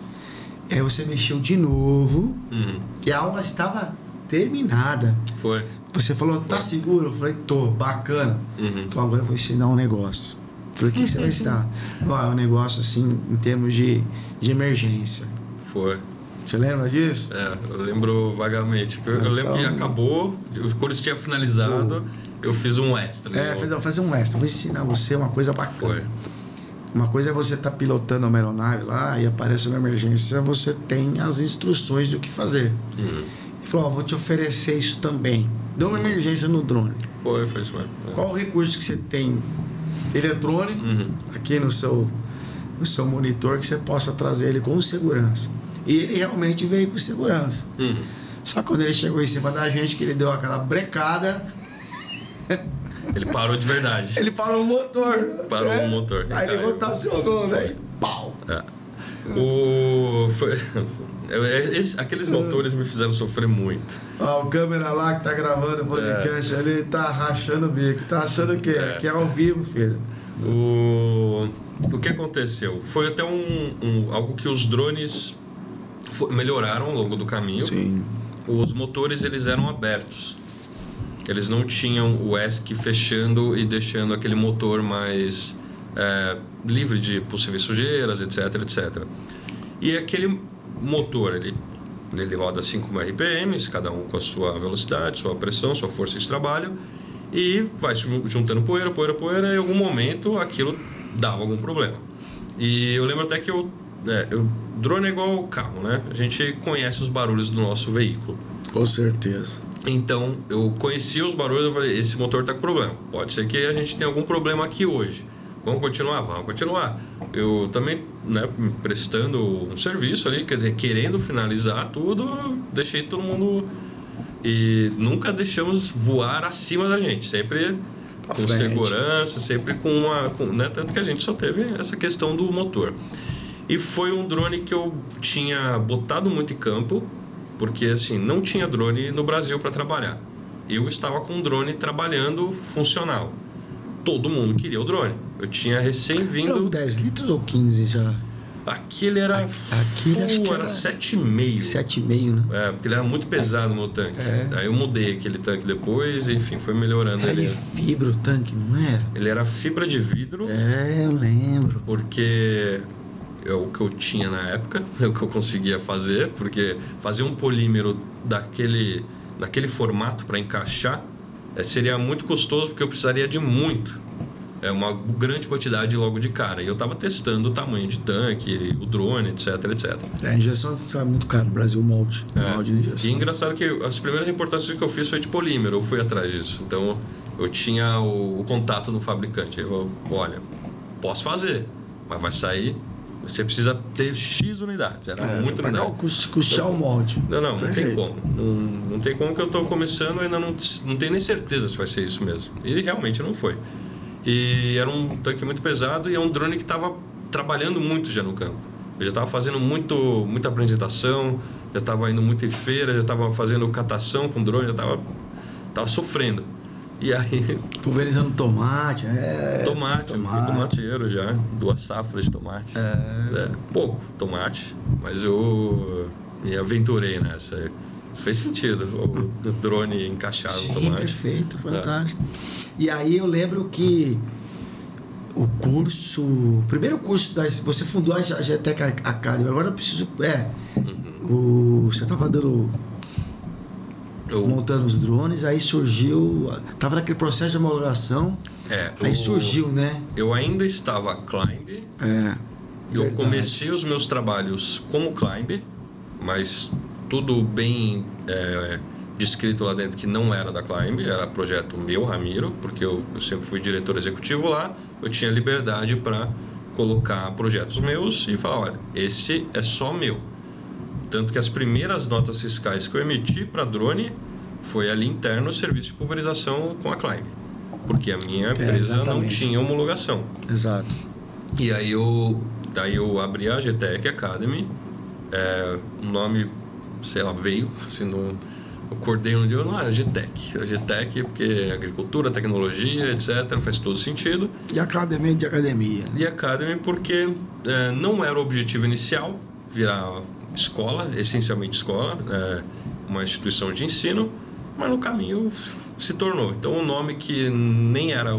Aí você mexeu de novo. E a aula estava terminada. Foi. Você falou, tá seguro? Eu falei, tô, bacana. Falou, agora eu vou ensinar um negócio. Eu falei, o que você vai ensinar? É um negócio assim, em termos de emergência. Foi. Você lembra disso? Eu lembro vagamente. Eu lembro que acabou, quando isso tinha finalizado, eu fiz um extra. Vou fazer um extra. Vou ensinar você uma coisa bacana. Foi. Uma coisa é você estar pilotando uma aeronave lá e aparece uma emergência, você tem as instruções do que fazer. Ele falou, vou te oferecer isso também. Dá uma emergência no drone. Foi isso mesmo. Qual o recurso que você tem eletrônico aqui no seu monitor que você possa trazer ele com segurança? E ele realmente veio com segurança. Só que quando ele chegou em cima da gente, que ele deu aquela brecada... Ele parou de verdade. Ele parou o motor. Parou o motor. Aí ele rotacionou, velho. Pau! Aqueles motores me fizeram sofrer muito. O câmera lá que tá gravando o podcast, ele tá rachando o bico. Tá achando o quê? Que é ao vivo, filho. O que aconteceu? Foi até algo que os drones melhoraram ao longo do caminho. Sim. Os motores, eles eram abertos. Eles não tinham o ESC fechando e deixando aquele motor mais livre de possíveis sujeiras, etc, etc. E aquele motor, ele roda 5.000 RPMs, cada um com a sua velocidade, sua pressão, sua força de trabalho, e vai juntando poeira, e em algum momento aquilo dava algum problema. E eu lembro até que o drone é igual ao carro, né? A gente conhece os barulhos do nosso veículo. Com certeza. Então, eu conhecia os barulhos, eu falei, esse motor está com problema. Pode ser que a gente tenha algum problema aqui hoje, Vamos continuar? Vamos continuar. Eu também, né, prestando um serviço ali, querendo finalizar tudo, deixei todo mundo... E nunca deixamos voar acima da gente, sempre com segurança, sempre né, tanto que a gente só teve essa questão do motor. E foi um drone que eu tinha botado muito em campo, porque assim, não tinha drone no Brasil para trabalhar. Eu estava com um drone trabalhando funcional. Todo mundo queria o drone. Eu tinha recém-vindo... Era 10 litros ou 15 já? Aquele era... Aquele acho que era 7,5. 7,5, né? É, porque ele era muito pesado no meu tanque. Aí eu mudei aquele tanque depois, enfim, foi melhorando. Era de fibra o tanque, não era? Ele era fibra de vidro. Eu lembro. Porque é o que eu tinha na época, é o que eu conseguia fazer, porque fazer um polímero daquele formato para encaixar seria muito custoso, porque eu precisaria de muito. Uma grande quantidade logo de cara. E eu estava testando o tamanho de tanque, o drone, etc, etc. A injeção é muito cara no Brasil, o molde de injeção. E engraçado que as primeiras importações que eu fiz foi de polímero, eu fui atrás disso. Então, eu tinha o contato do fabricante. Eu falei, olha, posso fazer, mas vai sair... Você precisa ter X unidades. Era muito unidade. Custear o molde. Não tem como. Não tem como, que eu estou começando e ainda não tenho nem certeza se vai ser isso mesmo. E realmente não foi. E era um tanque muito pesado e é um drone que estava trabalhando muito já no campo. Eu já estava fazendo muita apresentação, já estava indo muito em feira, já estava fazendo catação com drone, já estava sofrendo. E aí... Pulverizando tomate. Tomate. Eu fui tomateiro já, 2 safras de tomate. Pouco tomate, mas eu me aventurei nessa. Fez sentido, o drone encaixado no tomate. Perfeito, fantástico. E aí eu lembro que o primeiro curso, você fundou a GTEC Academy, agora eu preciso... Você estava montando os drones, aí surgiu... Estava naquele processo de homologação, aí surgiu, né? Eu ainda estava Climb. Eu comecei os meus trabalhos como Climb, mas tudo bem descrito lá dentro que não era da Climb, era projeto meu, Ramiro, porque eu sempre fui diretor executivo lá, eu tinha liberdade para colocar projetos meus e falar, olha, esse é só meu. Tanto que as primeiras notas fiscais que eu emiti para drone foi ali interno, serviço de pulverização com a Climb, porque a minha empresa não tinha homologação. Exato. E aí daí eu abri a GTEC Academy, o nome, sei lá, veio assim, eu acordei um dia, a GTEC, porque agricultura, tecnologia, etc, faz todo sentido. E academia de academia. E Academy porque não era o objetivo inicial virar escola, essencialmente escola, uma instituição de ensino, mas no caminho se tornou. Então, o nome que nem era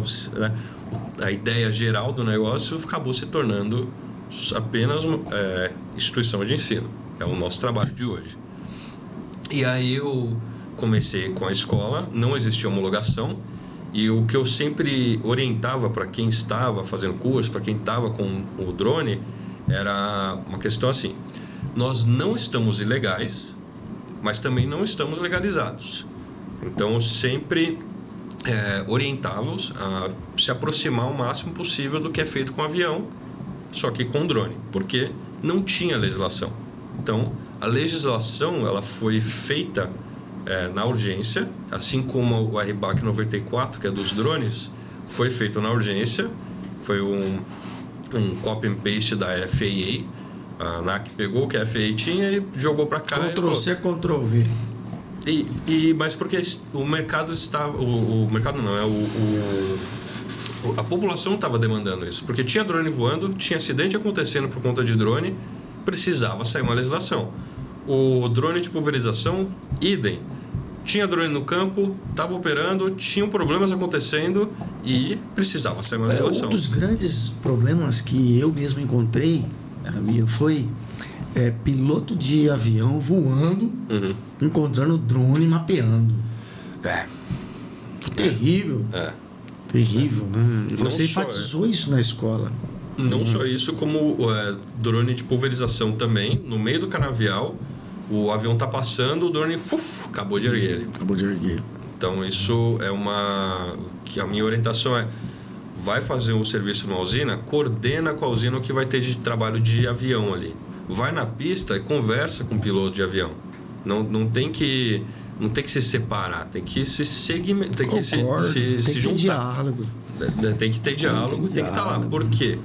a ideia geral do negócio acabou se tornando apenas uma instituição de ensino. É o nosso trabalho de hoje. E aí eu comecei com a escola, não existia homologação, e o que eu sempre orientava para quem estava fazendo curso, para quem estava com o drone, era uma questão assim: nós não estamos ilegais, mas também não estamos legalizados. Então, eu sempre orientava-os a se aproximar o máximo possível do que é feito com avião, só que com drone, porque não tinha legislação. Então, a legislação ela foi feita na urgência, assim como o RBAC 94, que é dos drones, foi feito na urgência. Foi um copy and paste da FAA. A ANAC pegou o que a FAA tinha e jogou para cá. Ctrl-C, Ctrl-V. Mas porque o mercado estava... O mercado não, a população estava demandando isso. Porque tinha drone voando, tinha acidente acontecendo por conta de drone, precisava sair uma legislação. O drone de pulverização, idem. Tinha drone no campo, estava operando, tinham problemas acontecendo e precisava sair uma legislação. Um dos grandes problemas que eu mesmo encontrei, amigo, foi piloto de avião voando, encontrando drone mapeando. Terrível. Terrível, né? E você enfatizou isso na escola. Não só isso, como drone de pulverização também. No meio do canavial, o avião está passando, o drone acabou de erguer ele. Acabou de erguer. Então, isso é que a minha orientação é: vai fazer um serviço numa usina, coordena com a usina o que vai ter de trabalho de avião ali. Vai na pista e conversa com o piloto de avião. Não tem que se separar, tem que se segmentar, tem que se juntar. Diálogo. Tem que ter diálogo, tem que estar lá. Por quê?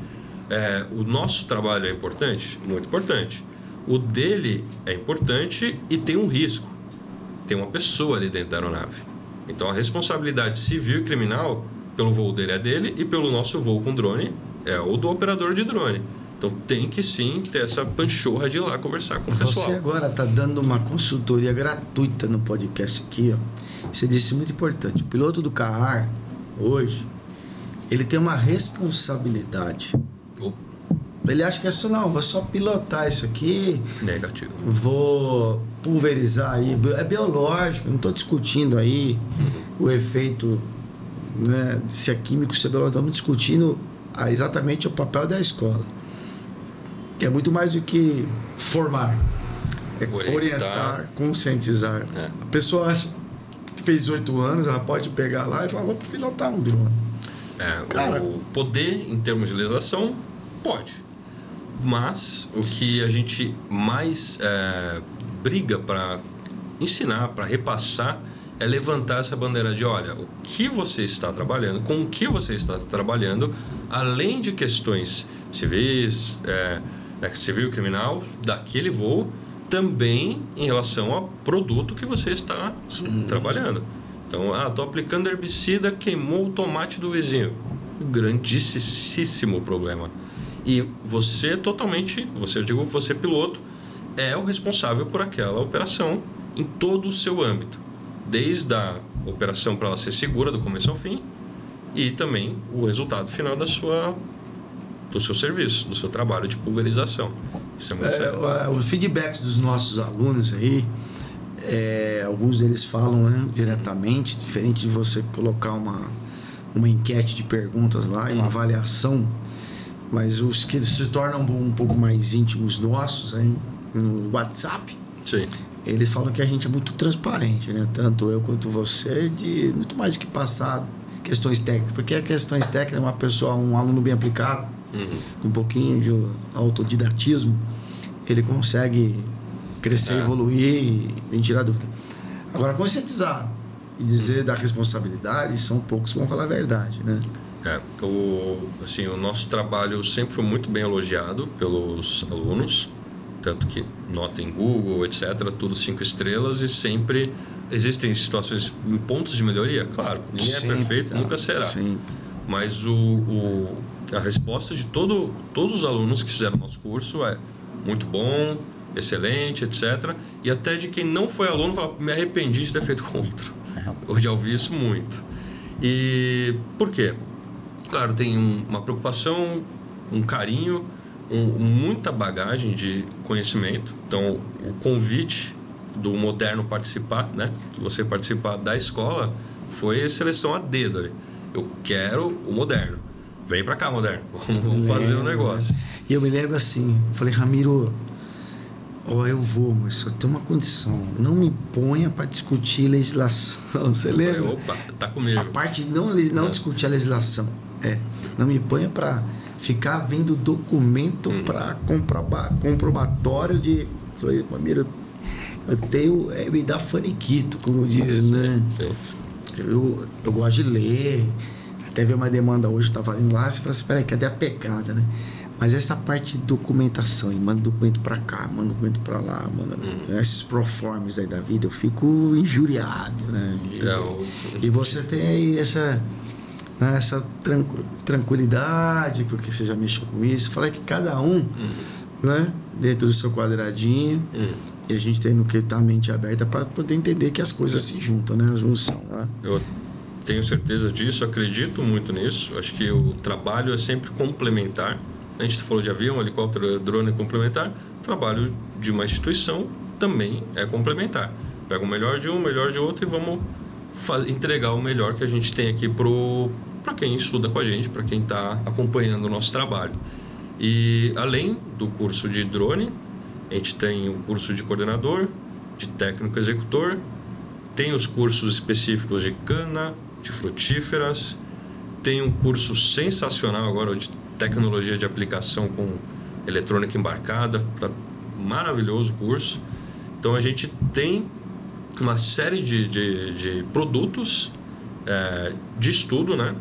O nosso trabalho é importante? Muito importante. O dele é importante e tem um risco. Tem uma pessoa ali dentro da aeronave. Então, a responsabilidade civil e criminal pelo voo dele é dele e pelo nosso voo com drone é o do operador de drone. Então, tem que sim ter essa panchorra de ir lá conversar com o pessoal. Você agora está dando uma consultoria gratuita no podcast aqui, ó. Você disse muito importante. O piloto do CAAR, hoje, ele tem uma responsabilidade. Ele acha que é só, não, vou só pilotar isso aqui. Negativo. Vou pulverizar aí. É biológico, não estou discutindo aí o efeito, né, se é químico, se é biológico. Estamos discutindo exatamente o papel da escola. Que é muito mais do que formar. É orientar, conscientizar. A pessoa acha que fez 8 anos, ela pode pegar lá e falar, vou pilotar um drone. Cara, o poder, em termos de legislação, pode. Mas o que a gente mais briga para ensinar, para repassar, é levantar essa bandeira de, olha, o que você está trabalhando, com o que você está trabalhando, além de questões civis, civil e criminal, daquele voo, também em relação ao produto que você está trabalhando. Então, estou aplicando herbicida, queimou o tomate do vizinho. Grandíssimo problema. E você você piloto, é o responsável por aquela operação em todo o seu âmbito. Desde a operação para ela ser segura do começo ao fim e também o resultado final do seu serviço, do seu trabalho de pulverização. Isso é muito sério. O feedback dos nossos alunos aí, alguns deles falam, né, diretamente, diferente de você colocar uma enquete de perguntas lá e uma avaliação, mas os que se tornam um pouco mais íntimos nossos, hein, no WhatsApp, sim, eles falam que a gente é muito transparente, né? Tanto eu quanto você, de muito mais do que passar questões técnicas, porque a questões técnicas é um aluno bem aplicado, com um pouquinho de autodidatismo, ele consegue crescer, evoluir e tirar dúvida. Agora, conscientizar e dizer da responsabilidade, são poucos que vão falar a verdade, né? O nosso trabalho sempre foi muito bem elogiado pelos alunos, tanto que nota em Google, etc., tudo 5 estrelas, e sempre existem situações, pontos de melhoria, claro, ninguém sempre, é perfeito, cara, nunca será. Sempre. Mas a resposta de todos os alunos que fizeram nosso curso é muito bom, excelente, etc. E até de quem não foi aluno fala, me arrependi de ter feito com outro. Eu já ouvi isso muito. E por quê? Claro, tem uma preocupação, um carinho, muita bagagem de conhecimento. Então, o convite do Moderno participar, né, de você participar da escola, foi seleção a dedo. Eu quero o Moderno. Vem pra cá, Moderno. Vamos fazer o negócio. E eu me lembro assim, eu falei, Ramiro, eu vou, mas só tem uma condição. Não me ponha para discutir legislação. Você lembra? Opa, tá comigo. A parte de não discutir a legislação. Não me ponha para ficar vendo documento para comprobatório de... Falei, Ramiro, eu tenho... me dá faniquito, como diz, né? Sim. Eu gosto de ler. Até ver uma demanda hoje, tá valendo lá, você fala assim, peraí, cadê a pegada, né? Mas essa parte de documentação, e manda documento pra cá, manda documento pra lá, esses proformes aí da vida, eu fico injuriado, né? E você tem aí essa tranquilidade, porque você já mexeu com isso. Fala que cada um, né, dentro do seu quadradinho, e a gente tem que estar a mente aberta para poder entender que as coisas se juntam, né? A junção, né? Eu tenho certeza disso, acredito muito nisso. Acho que o trabalho é sempre complementar. A gente falou de avião, helicóptero, drone é complementar. O trabalho de uma instituição também é complementar. Pega o melhor de um, o melhor de outro e vamos entregar o melhor que a gente tem aqui para quem estuda com a gente, para quem está acompanhando o nosso trabalho. E além do curso de drone, a gente tem o curso de coordenador, de técnico executor, tem os cursos específicos de cana, de frutíferas, tem um curso sensacional agora de tecnologia de aplicação com eletrônica embarcada, tá maravilhoso o curso. Então a gente tem uma série de produtos de estudo, né,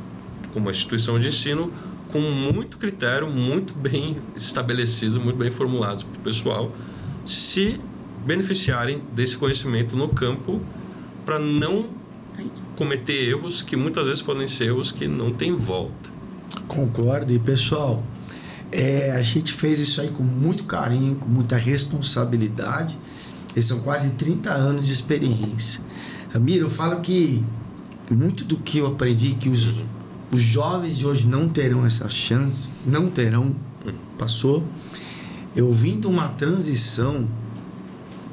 como uma instituição de ensino, com muito critério, muito bem estabelecidos, muito bem formulados para o pessoal se beneficiarem desse conhecimento no campo, para não cometer erros que muitas vezes podem ser erros que não tem volta. Concordo. E pessoal, a gente fez isso aí com muito carinho, com muita responsabilidade. Eles são quase 30 anos de experiência. Ramiro, eu falo que muito do que eu aprendi, que os jovens de hoje não terão essa chance, não terão, passou. Eu vim de uma transição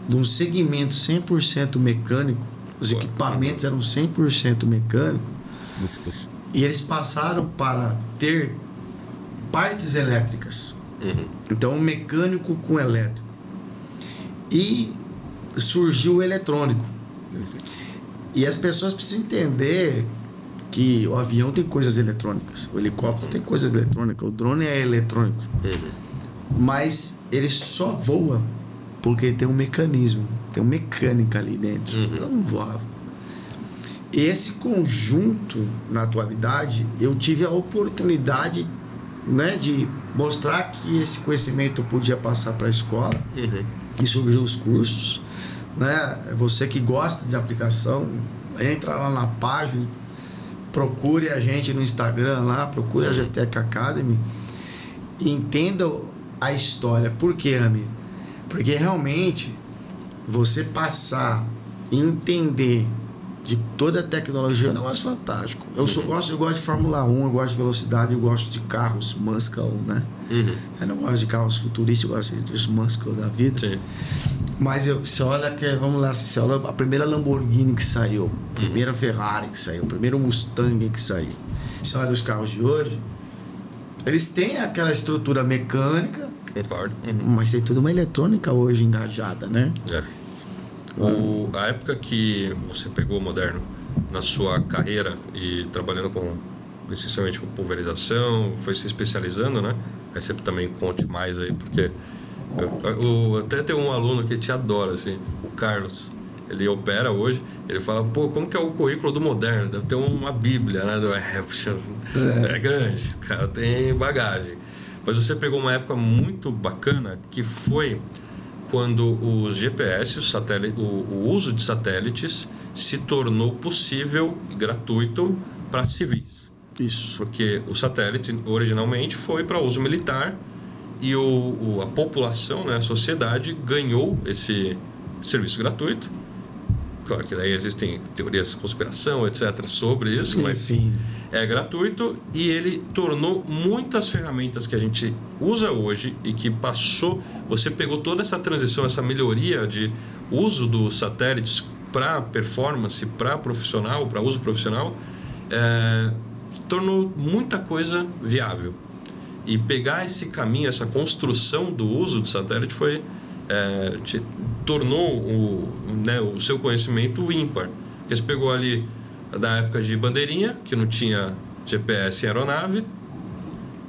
de um segmento 100% mecânico, os equipamentos eram 100% mecânicos, e eles passaram para ter partes elétricas. Então, mecânico com elétrico. E surgiu o eletrônico. E as pessoas precisam entender que o avião tem coisas eletrônicas, o helicóptero tem coisas eletrônicas, o drone é eletrônico. Mas ele só voa porque tem um mecanismo, tem uma mecânica ali dentro. Então não voava. Esse conjunto, na atualidade, eu tive a oportunidade, né, de mostrar que esse conhecimento podia passar para a escola. E surgiu os cursos, né? Você que gosta de aplicação, entra lá na página, procure a gente no Instagram lá, procure a GTEC Academy e entenda a história. Por quê, Ramiro? Porque realmente você passar e entender de toda a tecnologia é um negócio fantástico. Eu gosto de Fórmula 1, eu gosto de velocidade, eu gosto de carros muscle, né? Eu não gosto de carros futurísticos, eu gosto dos muscle da vida. Sim. Mas você olha que, vamos lá, você olha a primeira Lamborghini que saiu, a primeira Ferrari que saiu, o primeiro Mustang que saiu. Você olha os carros de hoje, eles têm aquela estrutura mecânica, mas tem toda uma eletrônica hoje engajada, né? A época que você pegou o moderno na sua carreira e trabalhando essencialmente com pulverização, foi se especializando, né? Aí você também conte mais aí, porque até tem um aluno que te adora, assim, o Carlos. Ele opera hoje, ele fala, pô, como que é o currículo do moderno? Deve ter uma bíblia, né? É grande, o cara tem bagagem. Mas você pegou uma época muito bacana, que foi quando os GPS, o uso de satélites, se tornou possível e gratuito para civis. Isso. Porque o satélite originalmente foi para uso militar e a população, né, a sociedade, ganhou esse serviço gratuito. Claro que daí existem teorias de conspiração, etc., sobre isso, mas é gratuito e ele tornou muitas ferramentas que a gente usa hoje e que passou... Você pegou toda essa transição, essa melhoria de uso dos satélites para performance, para profissional, para uso profissional, tornou muita coisa viável. E pegar esse caminho, essa construção do uso do satélite tornou o seu conhecimento ímpar. Porque você pegou ali da época de bandeirinha, que não tinha GPS em aeronave,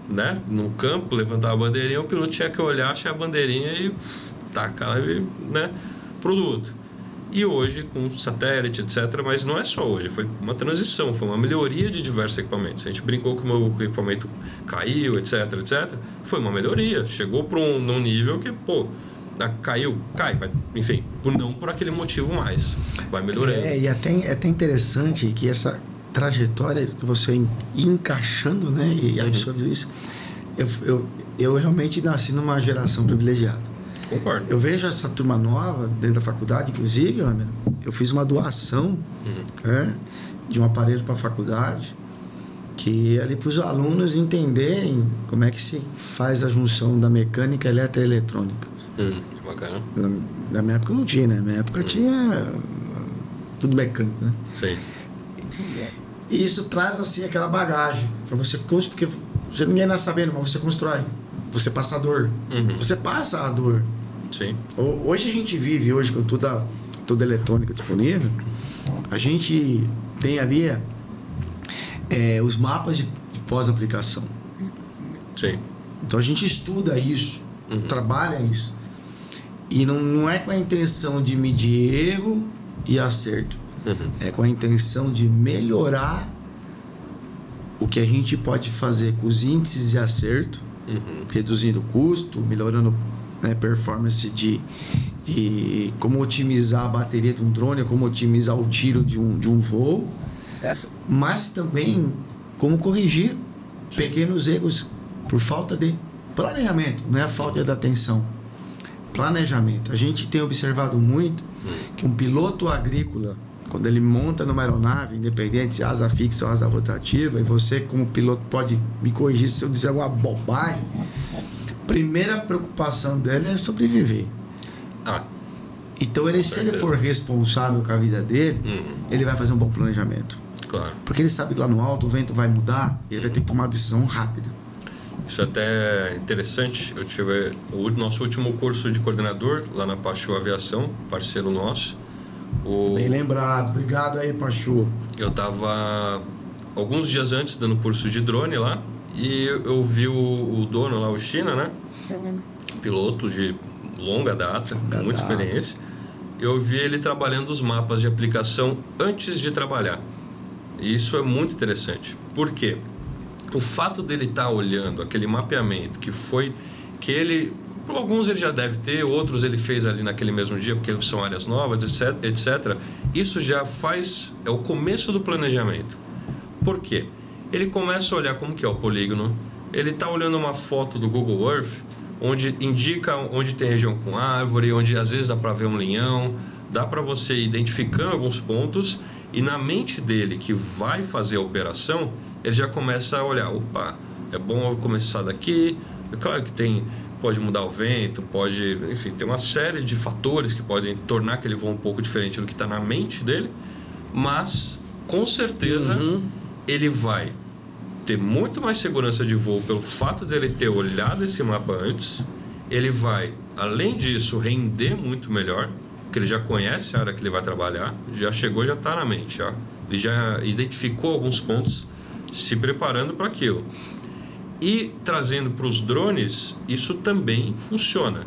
né? No campo, levantava a bandeirinha, o piloto tinha que olhar, achar a bandeirinha e tacar, né? Produto. E hoje, com satélite, etc., mas não é só hoje, foi uma transição, foi uma melhoria de diversos equipamentos. A gente brincou que o meu equipamento caiu, etc., foi uma melhoria, chegou para um nível que, cai, mas, enfim, não por aquele motivo mais, vai melhorando. E é até interessante que essa trajetória que você ia encaixando, né, e absorvendo isso, eu realmente nasci numa geração privilegiada. Concordo. Eu vejo essa turma nova dentro da faculdade, inclusive, eu fiz uma doação de um aparelho para a faculdade, que é ali para os alunos entenderem como é que se faz a junção da mecânica elétrica e eletrônica. Bacana. Na minha época não tinha, né? Na minha época tinha tudo mecânico, né? Sim. E isso traz, assim, aquela bagagem para você, porque ninguém está sabendo, mas você constrói. Você passa a dor. Você passa a dor. Sim. Hoje a gente vive, com toda eletrônica disponível, a gente tem ali os mapas de pós-aplicação. Sim. Então a gente estuda isso, trabalha isso. E não é com a intenção de medir erro e acerto. É com a intenção de melhorar o que a gente pode fazer com os índices de acerto, reduzindo o custo, melhorando, né, performance de como otimizar a bateria de um drone, como otimizar o tiro de um voo, mas também como corrigir pequenos erros por falta de planejamento, não é a falta de atenção. Planejamento. A gente tem observado muito que um piloto agrícola, quando ele monta numa aeronave, independente se asa fixa ou asa rotativa, e você como piloto pode me corrigir se eu dizer alguma bobagem, primeira preocupação dele é sobreviver. Então se ele for responsável com a vida dele, ele vai fazer um bom planejamento. Claro. Porque ele sabe que lá no alto o vento vai mudar e ele vai ter que tomar uma decisão rápida. Isso é até interessante. Eu tive o nosso último curso de coordenador lá na Pachu Aviação, parceiro nosso. Bem lembrado. Obrigado aí, Pachu. Eu estava alguns dias antes dando curso de drone lá e eu vi o dono lá, o China, né? Piloto de longa data, muita experiência. Eu vi ele trabalhando os mapas de aplicação antes de trabalhar. E isso é muito interessante. Por quê? O fato dele estar olhando aquele mapeamento que ele, alguns ele já deve ter, outros ele fez ali naquele mesmo dia, porque são áreas novas, etc. Isso já é o começo do planejamento. Por quê? Ele começa a olhar como que é o polígono, ele está olhando uma foto do Google Earth, onde indica onde tem região com árvore, onde às vezes dá para ver um linhão, dá para você ir identificando alguns pontos, e na mente dele que vai fazer a operação, ele já começa a olhar, opa, é bom eu começar daqui. É claro que pode mudar o vento, enfim, tem uma série de fatores que podem tornar aquele voo um pouco diferente do que está na mente dele, mas com certeza ele vai ter muito mais segurança de voo pelo fato dele ter olhado esse mapa antes. Ele vai, além disso, render muito melhor, porque ele já conhece a área que ele vai trabalhar, já chegou, já está na mente, ele já identificou alguns pontos, se preparando para aquilo. E trazendo para os drones, isso também funciona.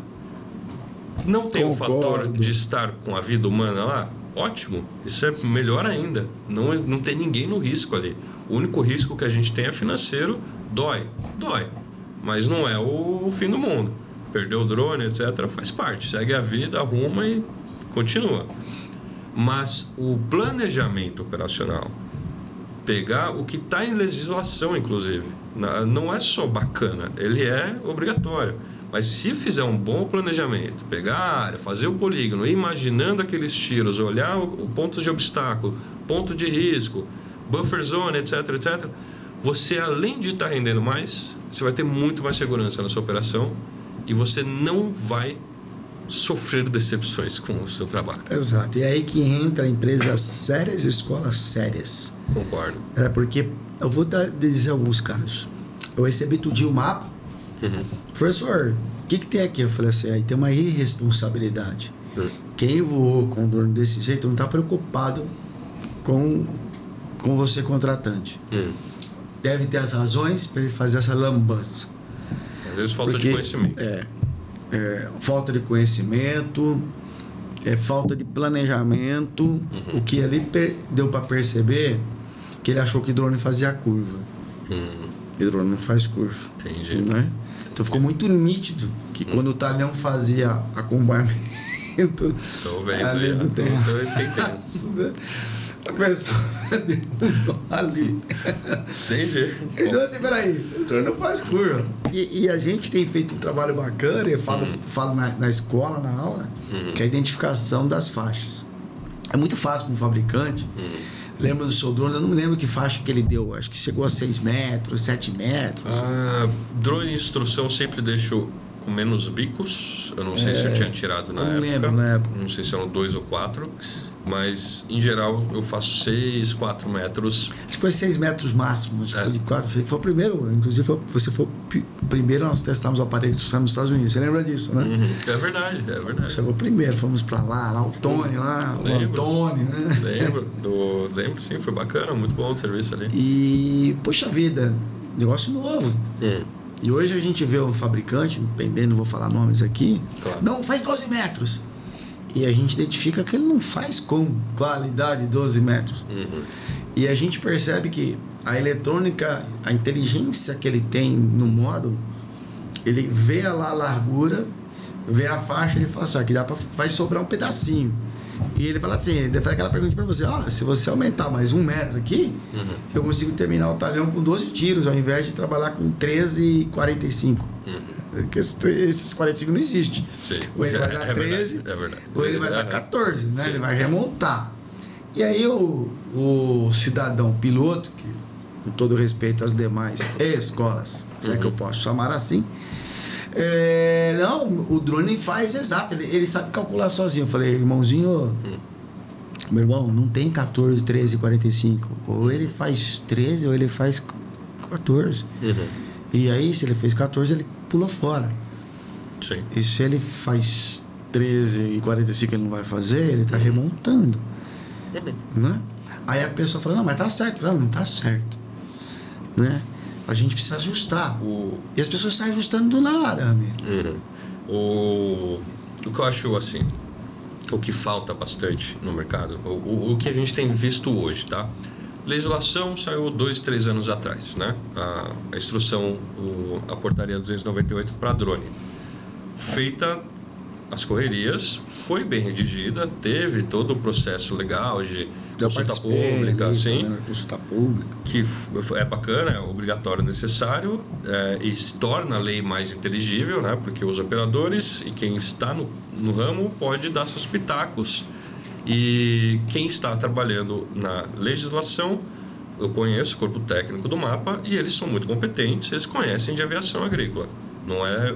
Não tem o fator de estar com a vida humana lá? Ótimo, isso é melhor ainda. Não tem ninguém no risco ali. O único risco que a gente tem é financeiro. Dói, mas não é o fim do mundo. Perdeu o drone, etc., faz parte. Segue a vida, arruma e continua. Mas o planejamento operacional, pegar o que está em legislação, inclusive, não é só bacana, ele é obrigatório. Mas se fizer um bom planejamento, pegar a área, fazer o polígono, imaginando aqueles tiros, olhar o ponto de obstáculo, ponto de risco, buffer zone, etc., você, além de estar rendendo mais, você vai ter muito mais segurança na sua operação e você não vai sofrer decepções com o seu trabalho. Exato. E é aí que entra empresas sérias e escolas sérias. Concordo. Porque eu vou dizer alguns casos. Eu recebi tudinho o mapa. Professor, o que tem aqui? Eu falei assim, aí tem uma irresponsabilidade. Quem voou com o drone desse jeito não está preocupado com você, contratante. Deve ter as razões para ele fazer essa lambança. Às vezes falta de conhecimento. Falta de conhecimento, falta de planejamento. O que ali deu para perceber que ele achou que o drone fazia curva. E o drone não faz curva. Entendi. Né? Então ficou muito nítido que quando o talhão fazia acompanhamento, estou vendo ali não tem entendendo. A pessoa deu ali. Entendi. Então assim, peraí, o drone não faz curva. E a gente tem feito um trabalho bacana, eu falo na escola, na aula, que é a identificação das faixas. É muito fácil para um fabricante. Lembra do seu drone? Eu não me lembro que faixa que ele deu. Acho que chegou a 6 metros, 7 metros. Drone de instrução sempre deixo com menos bicos. Eu não sei se eu tinha tirado na época. Não lembro na época. Não sei se eram 2 ou 4. Mas, em geral, eu faço 6, 4 metros. Acho que foi 6 metros máximo. Acho que foi de 4. Você foi o primeiro. Inclusive, você foi o primeiro. Nós testamos o aparelho que nos Estados Unidos. Você lembra disso, né? Uhum. É verdade, é verdade. Você foi o primeiro. Fomos pra lá o Tony, lá, o Antônio, né? Lembro, sim. Foi bacana, muito bom o serviço ali. E, poxa vida, negócio novo. E hoje a gente vê um fabricante, não vou falar nomes aqui, claro. Não, faz 12 metros. E a gente identifica que ele não faz com qualidade 12 metros. E a gente percebe que a eletrônica, a inteligência que ele tem no módulo, ele vê lá a largura, vê a faixa, ele fala assim, aqui vai sobrar um pedacinho. E ele fala assim, ele faz aquela pergunta para você, se você aumentar mais 1 metro aqui, eu consigo terminar o talhão com 12 tiros, ao invés de trabalhar com 13,45. Porque esses 45 não existem. Ou ele vai dar 13, ou ele vai dar 14, né? Sim. Ele vai remontar. E aí o cidadão piloto, que com todo respeito às demais escolas, se é que eu posso chamar assim, não, o drone faz exato, ele sabe calcular sozinho. Eu falei, irmãozinho, meu irmão, não tem 14, 13, 45. Ou ele faz 13 ou ele faz 14. E aí, se ele fez 14, ele pula fora. Sim. E se ele faz 13 e 45, ele não vai fazer, ele está remontando. Né? Aí a pessoa fala, não, mas tá certo. Eu falo, não tá certo. Né? A gente precisa ajustar. E as pessoas estão ajustando do nada, amigo. O que eu acho assim, o que falta bastante no mercado, o que a gente tem visto hoje, tá? Legislação saiu 2, 3 anos atrás, né? A instrução, a portaria 298 para drone. Feita as correrias, foi bem redigida, teve todo o processo legal de consulta pública, assim, consulta pública, que é bacana, é obrigatório, necessário, e se torna a lei mais inteligível, né? Porque os operadores e quem está no ramo pode dar seus pitacos. E quem está trabalhando na legislação, eu conheço o corpo técnico do MAPA e eles são muito competentes, eles conhecem de aviação agrícola. Não é...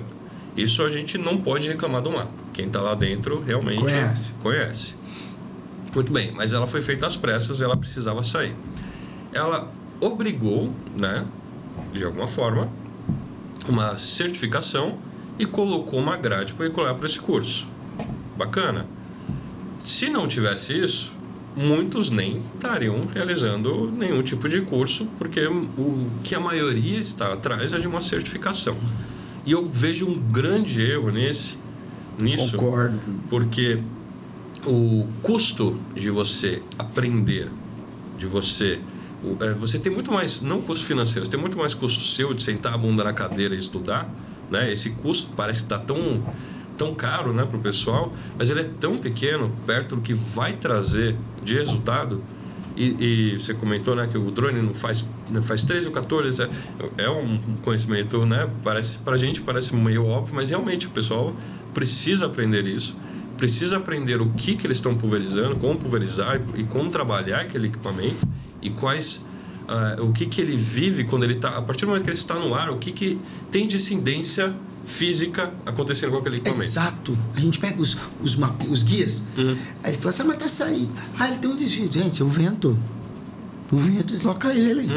Isso a gente não pode reclamar do MAPA. Quem está lá dentro realmente conhece. Muito bem, mas ela foi feita às pressas, ela precisava sair. Ela obrigou, né, de alguma forma, uma certificação e colocou uma grade curricular para esse curso. Bacana. Se não tivesse isso, muitos nem estariam realizando nenhum tipo de curso, porque o que a maioria está atrás é de uma certificação. E eu vejo um grande erro nisso. Concordo. Porque o custo de você aprender, de você tem muito mais, não custo financeiro, você tem muito mais custo seu de sentar a bunda na cadeira e estudar, né? Esse custo parece que está tão caro, né, para o pessoal, mas ele é tão pequeno perto do que vai trazer de resultado. E você comentou, né, que o drone não faz 13 ou 14, é um conhecimento, né, pra gente parece meio óbvio, mas realmente o pessoal precisa aprender isso, precisa aprender o que eles estão pulverizando, como pulverizar e como trabalhar aquele equipamento e quais o que ele vive quando ele está, a partir do momento que ele está no ar, o que tem de incidência física acontecendo com aquele equipamento. Exato. A gente pega os guias, aí fala assim, mas tá saindo. Ele tem um desvio. Gente, o vento desloca ele.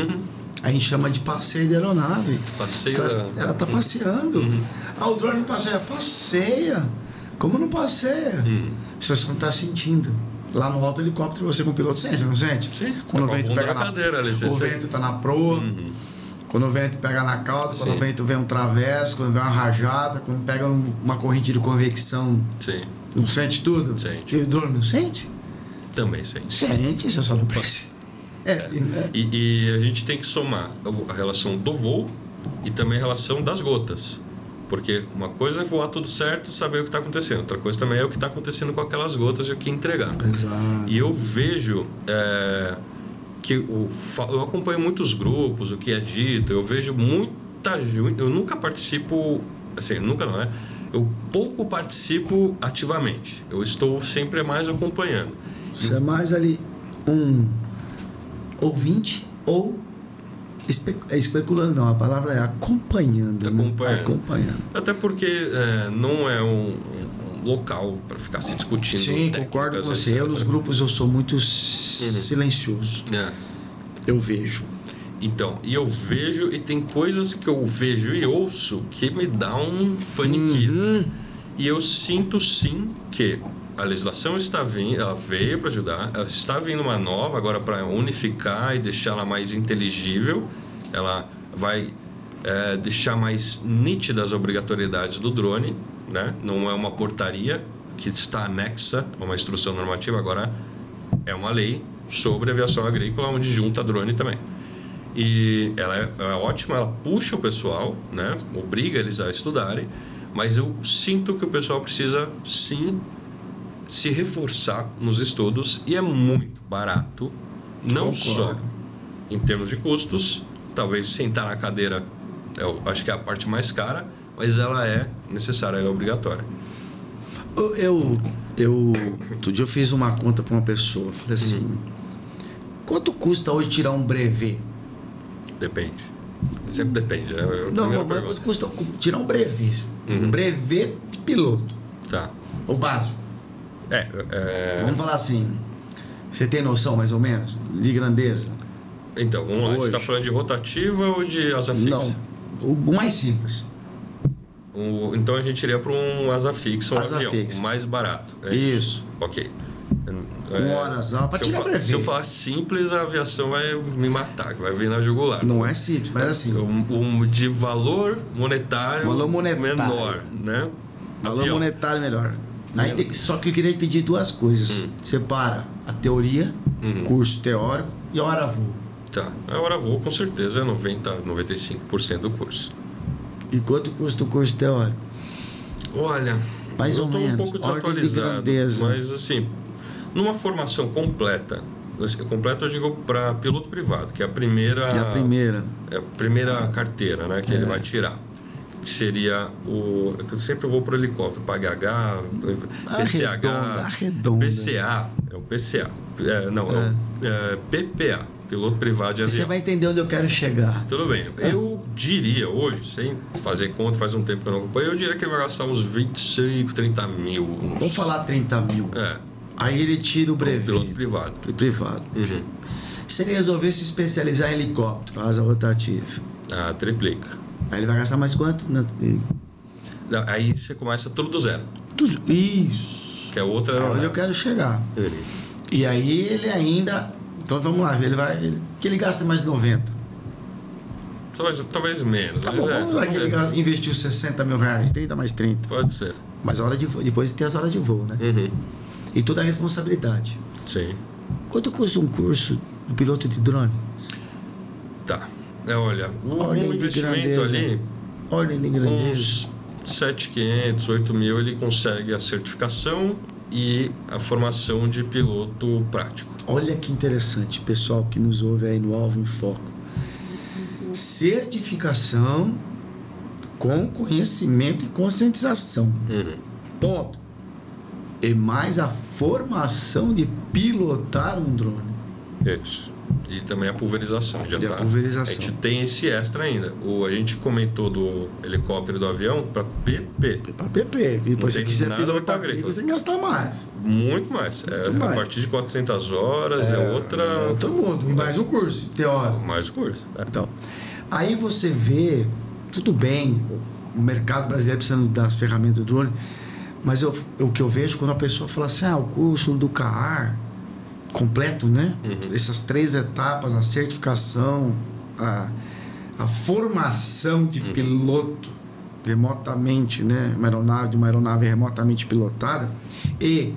A gente chama de passeio de aeronave. Ela tá passeando. O drone passeia. Como não passeia? Você só não tá sentindo. Lá no alto helicóptero você com o piloto sente, não sente? Sim. Quando o vento pega na cadeira, o vento tá na proa. Quando o vento pega na cauda, quando o vento vem um travesso, quando vem uma rajada, quando pega uma corrente de convecção. Não sente tudo? Sente. E o drone não sente? Também sente. Sente, você só não percebe. E a gente tem que somar a relação do voo e também a relação das gotas. Porque uma coisa é voar tudo certo, saber o que está acontecendo. Outra coisa também é o que está acontecendo com aquelas gotas e o que entregar. Exato. E eu vejo... que eu acompanho muitos grupos, o que é dito, eu vejo muita gente, eu nunca participo, assim, nunca não, né? Eu pouco participo ativamente, eu estou sempre mais acompanhando. Você é mais ali um ouvinte ou Especulando não, a palavra é acompanhando. Acompanhando. Até porque não é um local para ficar se discutindo. Sim, concordo com você. Eu nos grupos eu sou muito silencioso. Eu vejo. Então, e eu vejo, e tem coisas que eu vejo e ouço que me dá um faniquito. E eu sinto sim que a legislação está vindo, ela veio para ajudar, ela está vindo uma nova agora para unificar e deixar ela mais inteligível. Ela vai deixar mais nítidas as obrigatoriedades do drone, né? Não é uma portaria que está anexa a uma instrução normativa, agora é uma lei sobre aviação agrícola onde junta drone também. E ela é ótima, ela puxa o pessoal, né? Obriga eles a estudarem, mas eu sinto que o pessoal precisa sim se reforçar nos estudos e é muito barato, não só em termos de custos, talvez sentar na cadeira, eu acho que é a parte mais cara, mas ela é necessária, ela é obrigatória. Outro dia eu fiz uma conta para uma pessoa, falei assim, quanto custa hoje tirar um brevet? Depende. Sempre depende. Não, mas custa tirar um brevet. Um brevet de piloto. Tá. O básico. Vamos falar assim. Você tem noção, mais ou menos, de grandeza? Então, vamos lá. Hoje. A gente está falando de rotativa ou de asa fixa? Não, o mais simples. Então a gente iria para um asa fixa, asa avião. Fixa. O mais barato. Isso. Ok. Com horas, para tirar brevet. Se eu falar simples, a aviação vai me matar, vai vir na jugular. Não é simples, mas assim. De valor monetário, menor, né? Valor monetário melhor. Aí só que eu queria pedir duas coisas. Separa a teoria, curso teórico e a hora voo. Tá. A hora voo com certeza é 95% do curso. E quanto custa o curso teórico? Olha, mais ou menos. Eu estou um pouco desatualizado, mas assim, numa formação completa eu digo para piloto privado, que é a primeira. É a primeira carteira, né, que ele vai tirar. Que seria o. Eu sempre vou para o helicóptero, PHH, PCH. Arredonda. PCA. É o PCA. PPA, piloto privado de avião. Você vai entender onde eu quero chegar. Tudo bem. Eu diria hoje, sem fazer conta, faz um tempo que eu não acompanho, eu diria que ele vai gastar uns 25, 30 mil. Vamos falar 30 mil. Aí ele tira o brevet. Piloto privado. Privado. Se ele resolver se especializar em helicóptero, asa rotativa. Triplica. Aí ele vai gastar mais quanto? Não, aí você começa tudo do zero. Isso. Que é outra. Onde eu quero chegar. E aí ele ainda. Então vamos lá, que ele gasta mais de 90. Talvez menos. Tá bom, vamos lá que ele investiu 60 mil reais, 30 mais 30. Pode ser. Mas a hora de voo, depois tem as horas de voo, né? E toda a responsabilidade. Sim. Quanto custa um curso de piloto de drone? Tá. Olha, um investimento ali. Ordem de grandeza. Uns 7.500, 8.000 ele consegue a certificação e a formação de piloto prático. Olha que interessante, pessoal que nos ouve aí no Alvo em Foco. Certificação com conhecimento e conscientização. Ponto. E mais a formação de pilotar um drone. Isso. E também a pulverização. A pulverização. A gente tem esse extra ainda. A gente comentou do helicóptero e do avião para PP. Para PP. E depois, se quiser pilotar agrícola, você tem que gastar mais. Muito mais. Mais. A partir de 400 horas é outra... Outro mundo. E mais um curso teórico. Mais um curso. Então, aí você vê, tudo bem, o mercado brasileiro precisando das ferramentas do drone, mas o que eu vejo quando a pessoa fala assim, o curso do CAAR completo, né? Essas 3 etapas, a certificação, a formação de piloto remotamente, né? Uma aeronave remotamente pilotada e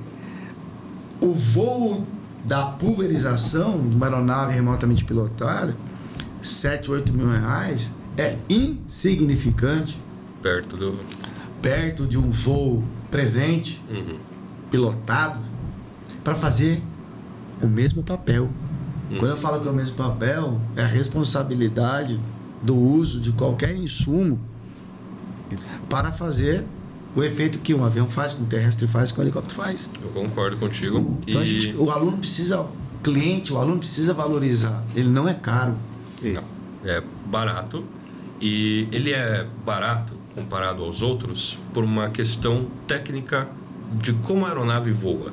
o voo da pulverização de uma aeronave remotamente pilotada, 7, 8 mil reais, é insignificante perto de um voo presente, pilotado, para fazer o mesmo papel. Quando eu falo que é o mesmo papel, é a responsabilidade do uso de qualquer insumo para fazer o efeito que um avião faz, que um terrestre faz, que um helicóptero faz. Eu concordo contigo. Então o aluno precisa, o aluno precisa valorizar. Ele não é caro. é barato, e ele é barato comparado aos outros por uma questão técnica de como a aeronave voa.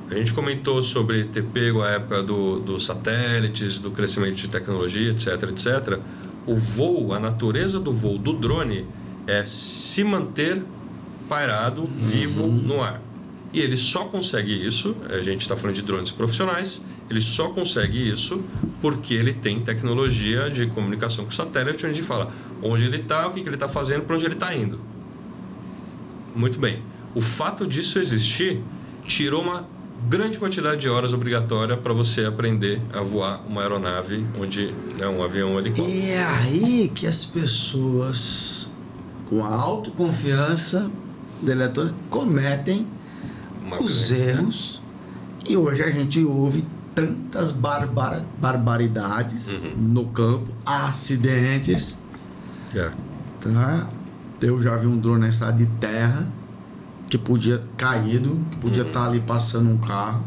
A gente comentou sobre ter pego a época dos satélites, do crescimento de tecnologia, etc, etc. O voo, a natureza do voo do drone é se manter pairado, vivo no ar. E ele só consegue isso, a gente está falando de drones profissionais, ele só consegue isso porque ele tem tecnologia de comunicação com satélite, onde a gente fala onde ele está, o que ele está fazendo, para onde ele está indo. Muito bem. O fato disso existir tirou uma grande quantidade de horas obrigatória para você aprender a voar uma aeronave, onde é um avião, um helicóptero. E é aí que as pessoas com a autoconfiança da eletrônica cometem os erros, e hoje a gente ouve tantas barbaridades no campo, acidentes. Tá? Eu já vi um drone na estrada de terra que podia caído, que podia estar ali passando um carro.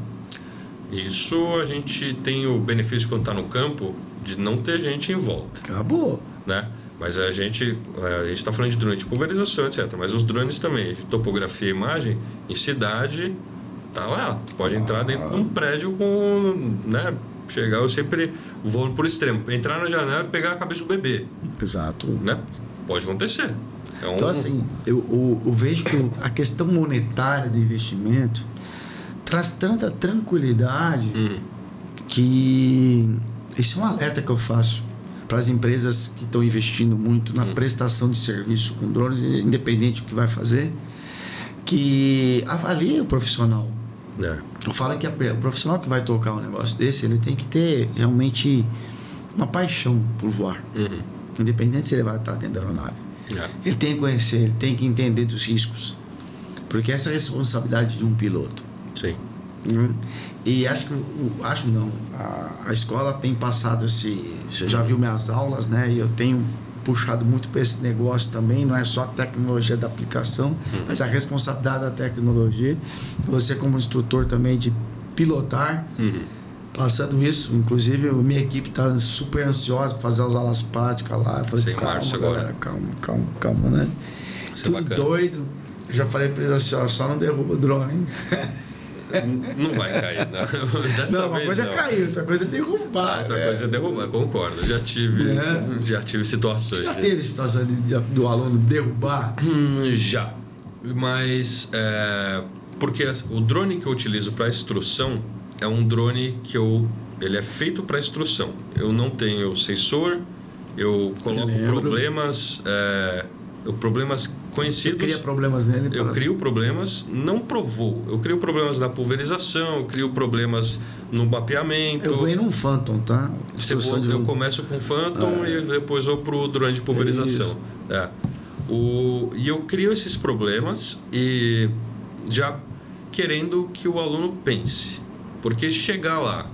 Isso a gente tem o benefício quando está no campo de não ter gente em volta. Acabou. Né? Mas a gente está falando de drone de pulverização, etc. Mas os drones também, de topografia e imagem, em cidade, tá lá. Pode entrar dentro de um prédio com, né? Chegar, eu sempre vou por extremo. Entrar na janela e pegar a cabeça do bebê. Exato. Né? Pode acontecer. Então assim, eu vejo que a questão monetária do investimento traz tanta tranquilidade que esse é um alerta que eu faço para as empresas que estão investindo muito na prestação de serviço com drones, independente do que vai fazer, que avalie o profissional. Eu falo que o profissional que vai tocar um negócio desse, ele tem que ter realmente uma paixão por voar, independente se ele vai estar dentro da aeronave. Ele tem que conhecer, ele tem que entender dos riscos, porque essa é a responsabilidade de um piloto. Sim. E acho não, a escola tem passado esse... Você já viu minhas aulas, né? E eu tenho puxado muito para esse negócio também. Não é só a tecnologia da aplicação, mas a responsabilidade da tecnologia. Você como instrutor também de pilotar, passando isso. Inclusive, a minha equipe está super ansiosa para fazer as aulas práticas lá. Eu falei, calma, galera, calma, né? Isso tudo é bacana. Doido. Eu já falei para eles assim, ó, só não derruba o drone, hein? Não vai cair, não. Dessa uma vez, coisa é cair, outra coisa é derrubar. Outra coisa é derrubar, concordo. Já tive situações. Você já teve situação do aluno derrubar? Já. Mas, porque o drone que eu utilizo para instrução é um drone que ele é feito para instrução. Eu não tenho sensor, eu coloco problemas conhecidos. Você cria problemas nele? Eu crio problemas, não provou. Eu crio problemas na pulverização, eu crio problemas no mapeamento. Eu venho num Phantom, tá? Eu começo com o Phantom e depois vou pro drone de pulverização. E eu crio esses problemas e já querendo que o aluno pense. Porque chegar lá,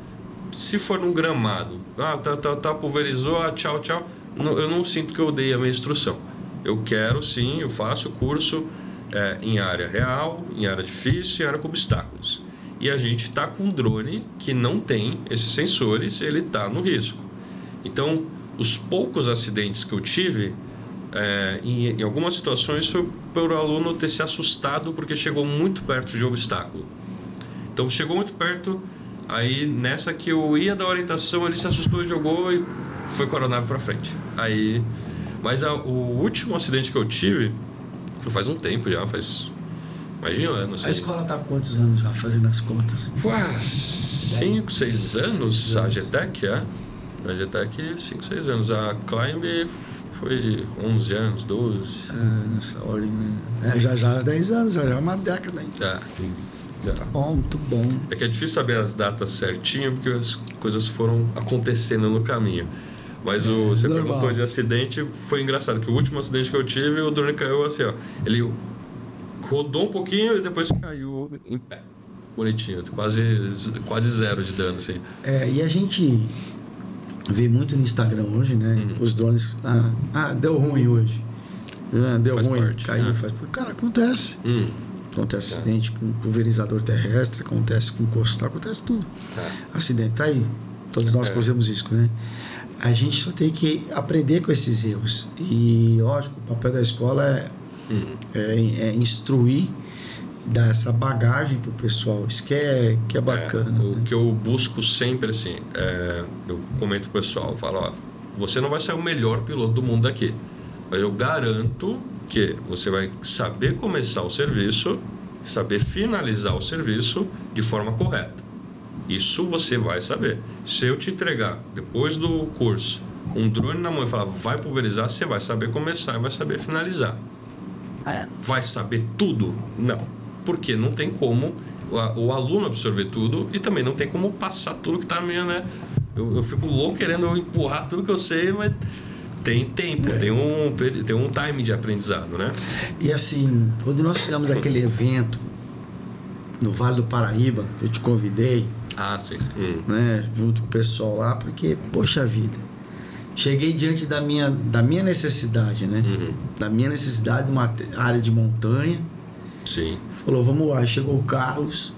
se for num gramado, pulverizou, tchau, eu não sinto que eu dei a minha instrução. Eu quero sim, eu faço curso em área real, em área difícil, em área com obstáculos. E a gente está com um drone que não tem esses sensores, ele está no risco. Então, os poucos acidentes que eu tive, em algumas situações, foi por o aluno ter se assustado porque chegou muito perto de obstáculo. Então, chegou muito perto, aí nessa que eu ia dar orientação, ele se assustou e jogou e foi com a aeronave para frente. Mas o último acidente que eu tive faz um tempo já, faz mais de um ano. Assim. A escola está há quantos anos já fazendo as contas? 5, 6 anos a GTEC, A GTEC, 5, 6 anos. A Climb foi 11 anos, 12. Nessa ordem, né? Já as 10 anos, já é uma década ainda. Tá bom, muito bom. É que é difícil saber as datas certinho, porque as coisas foram acontecendo no caminho. Mas você perguntou de acidente, foi engraçado que o último acidente que eu tive, o drone caiu assim, ó. Ele rodou um pouquinho e depois caiu em pé. Bonitinho, quase zero de dano, assim. E a gente vê muito no Instagram hoje, né? Os drones, deu ruim hoje. Deu faz ruim, parte, caiu, Cara, acontece. Acontece acidente com pulverizador terrestre, acontece com coastal, acontece tudo. Acidente, tá aí. Todos nós fazemos isso, né? A gente só tem que aprender com esses erros. E, lógico, o papel da escola é instruir, dar essa bagagem pro pessoal. Isso que é bacana. O que eu busco sempre, assim, eu comento pro pessoal, falo, ó, você não vai ser o melhor piloto do mundo daqui, mas eu garanto que você vai saber começar o serviço, saber finalizar o serviço de forma correta. Isso você vai saber. Se eu te entregar, depois do curso, um drone na mão e falar, vai pulverizar, você vai saber começar e vai saber finalizar. Vai saber tudo? Não. Porque não tem como o aluno absorver tudo e também não tem como passar tudo que está meio, né? Eu fico louco querendo empurrar tudo que eu sei, mas tem tempo, tem um time de aprendizado, né? E assim, quando nós fizemos aquele evento no Vale do Paraíba, que eu te convidei, Sim. Né, junto com o pessoal lá, porque, poxa vida, cheguei diante da minha necessidade, né? Da minha necessidade de uma área de montanha. Sim. Falou, vamos lá. Chegou o Carlos.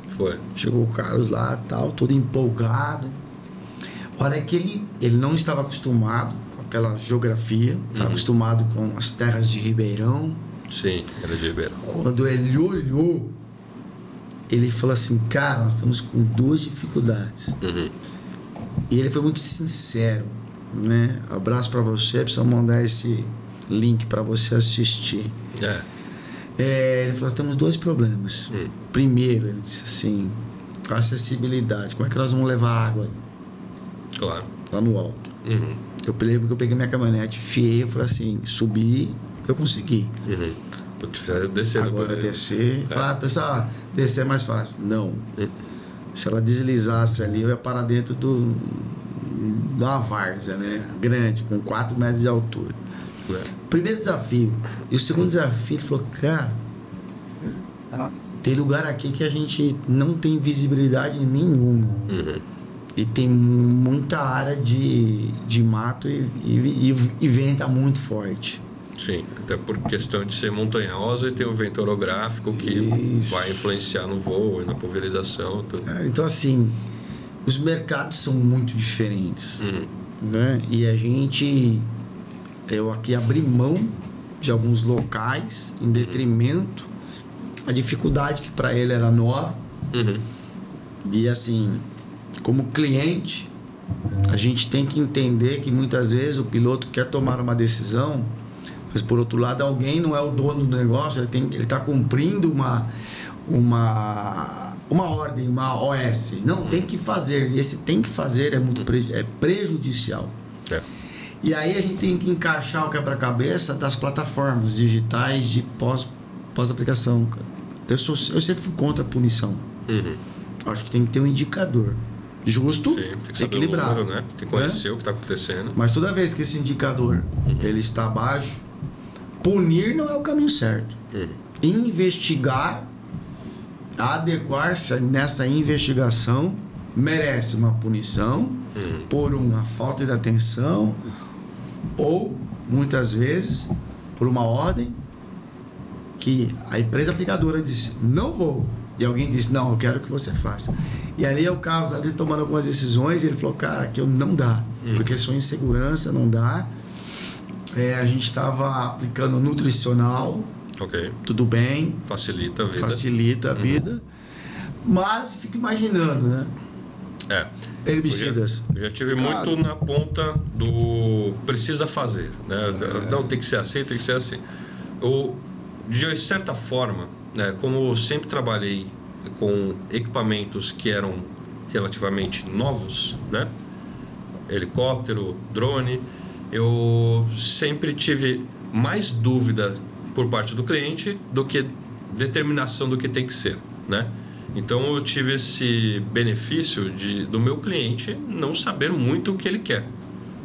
Chegou o Carlos lá, tal, todo empolgado. A hora que ele não estava acostumado com aquela geografia, estava acostumado com as terras de Ribeirão. Sim, era de Ribeirão. Quando ele olhou, ele falou assim, cara, nós estamos com 2 dificuldades. E ele foi muito sincero, né? Abraço para você, precisa mandar esse link para você assistir. Ele falou, temos 2 problemas. Primeiro, ele disse assim, a acessibilidade. Como é que nós vamos levar água? Claro. Lá no alto. Eu lembro que eu peguei minha caminhonete, fiei, eu falei assim, subi, eu consegui. Descer. Agora descer. Falar, pessoal, descer é mais fácil. Não. Se ela deslizasse ali, eu ia parar dentro de uma várzea, né? Grande, com 4 metros de altura. Primeiro desafio. E o segundo desafio, ele falou, cara, tem lugar aqui que a gente não tem visibilidade nenhuma. E tem muita área de mato e venta muito forte. Sim, até por questão de ser montanhosa e ter o vento orográfico que vai influenciar no voo e na pulverização. Tudo. Então, assim, os mercados são muito diferentes. Né? E eu aqui abri mão de alguns locais em detrimento a dificuldade que para ele era nova. E assim, como cliente, a gente tem que entender que muitas vezes o piloto quer tomar uma decisão, mas por outro lado alguém não é o dono do negócio, ele está cumprindo uma ordem, uma OS. Não, tem que fazer. E esse tem que fazer é prejudicial. E aí a gente tem que encaixar o quebra-cabeça das plataformas digitais de pós-aplicação. Eu sempre fui contra a punição. Acho que tem que ter um indicador justo, equilibrado. Número, né? Tem que conhecer o que está acontecendo. Mas toda vez que esse indicador ele está abaixo, punir não é o caminho certo. Investigar, adequar-se nessa investigação, merece uma punição por uma falta de atenção ou, muitas vezes, por uma ordem que a empresa aplicadora disse, não vou. E alguém disse, não, eu quero que você faça. E ali é o Carlos ali tomando algumas decisões e ele falou, cara, que não dá. Porque sua insegurança não dá. A gente estava aplicando nutricional. Tudo bem. Facilita a vida. Facilita a vida. Mas fico imaginando, né? Herbicidas. Eu já tive muito na ponta do precisa fazer. Né? Não, tem que ser assim, tem que ser assim. De certa forma, como eu sempre trabalhei com equipamentos que eram relativamente novos, né? Helicóptero, drone, eu sempre tive mais dúvida por parte do cliente do que determinação do que tem que ser, né? Então eu tive esse benefício do meu cliente não saber muito o que ele quer.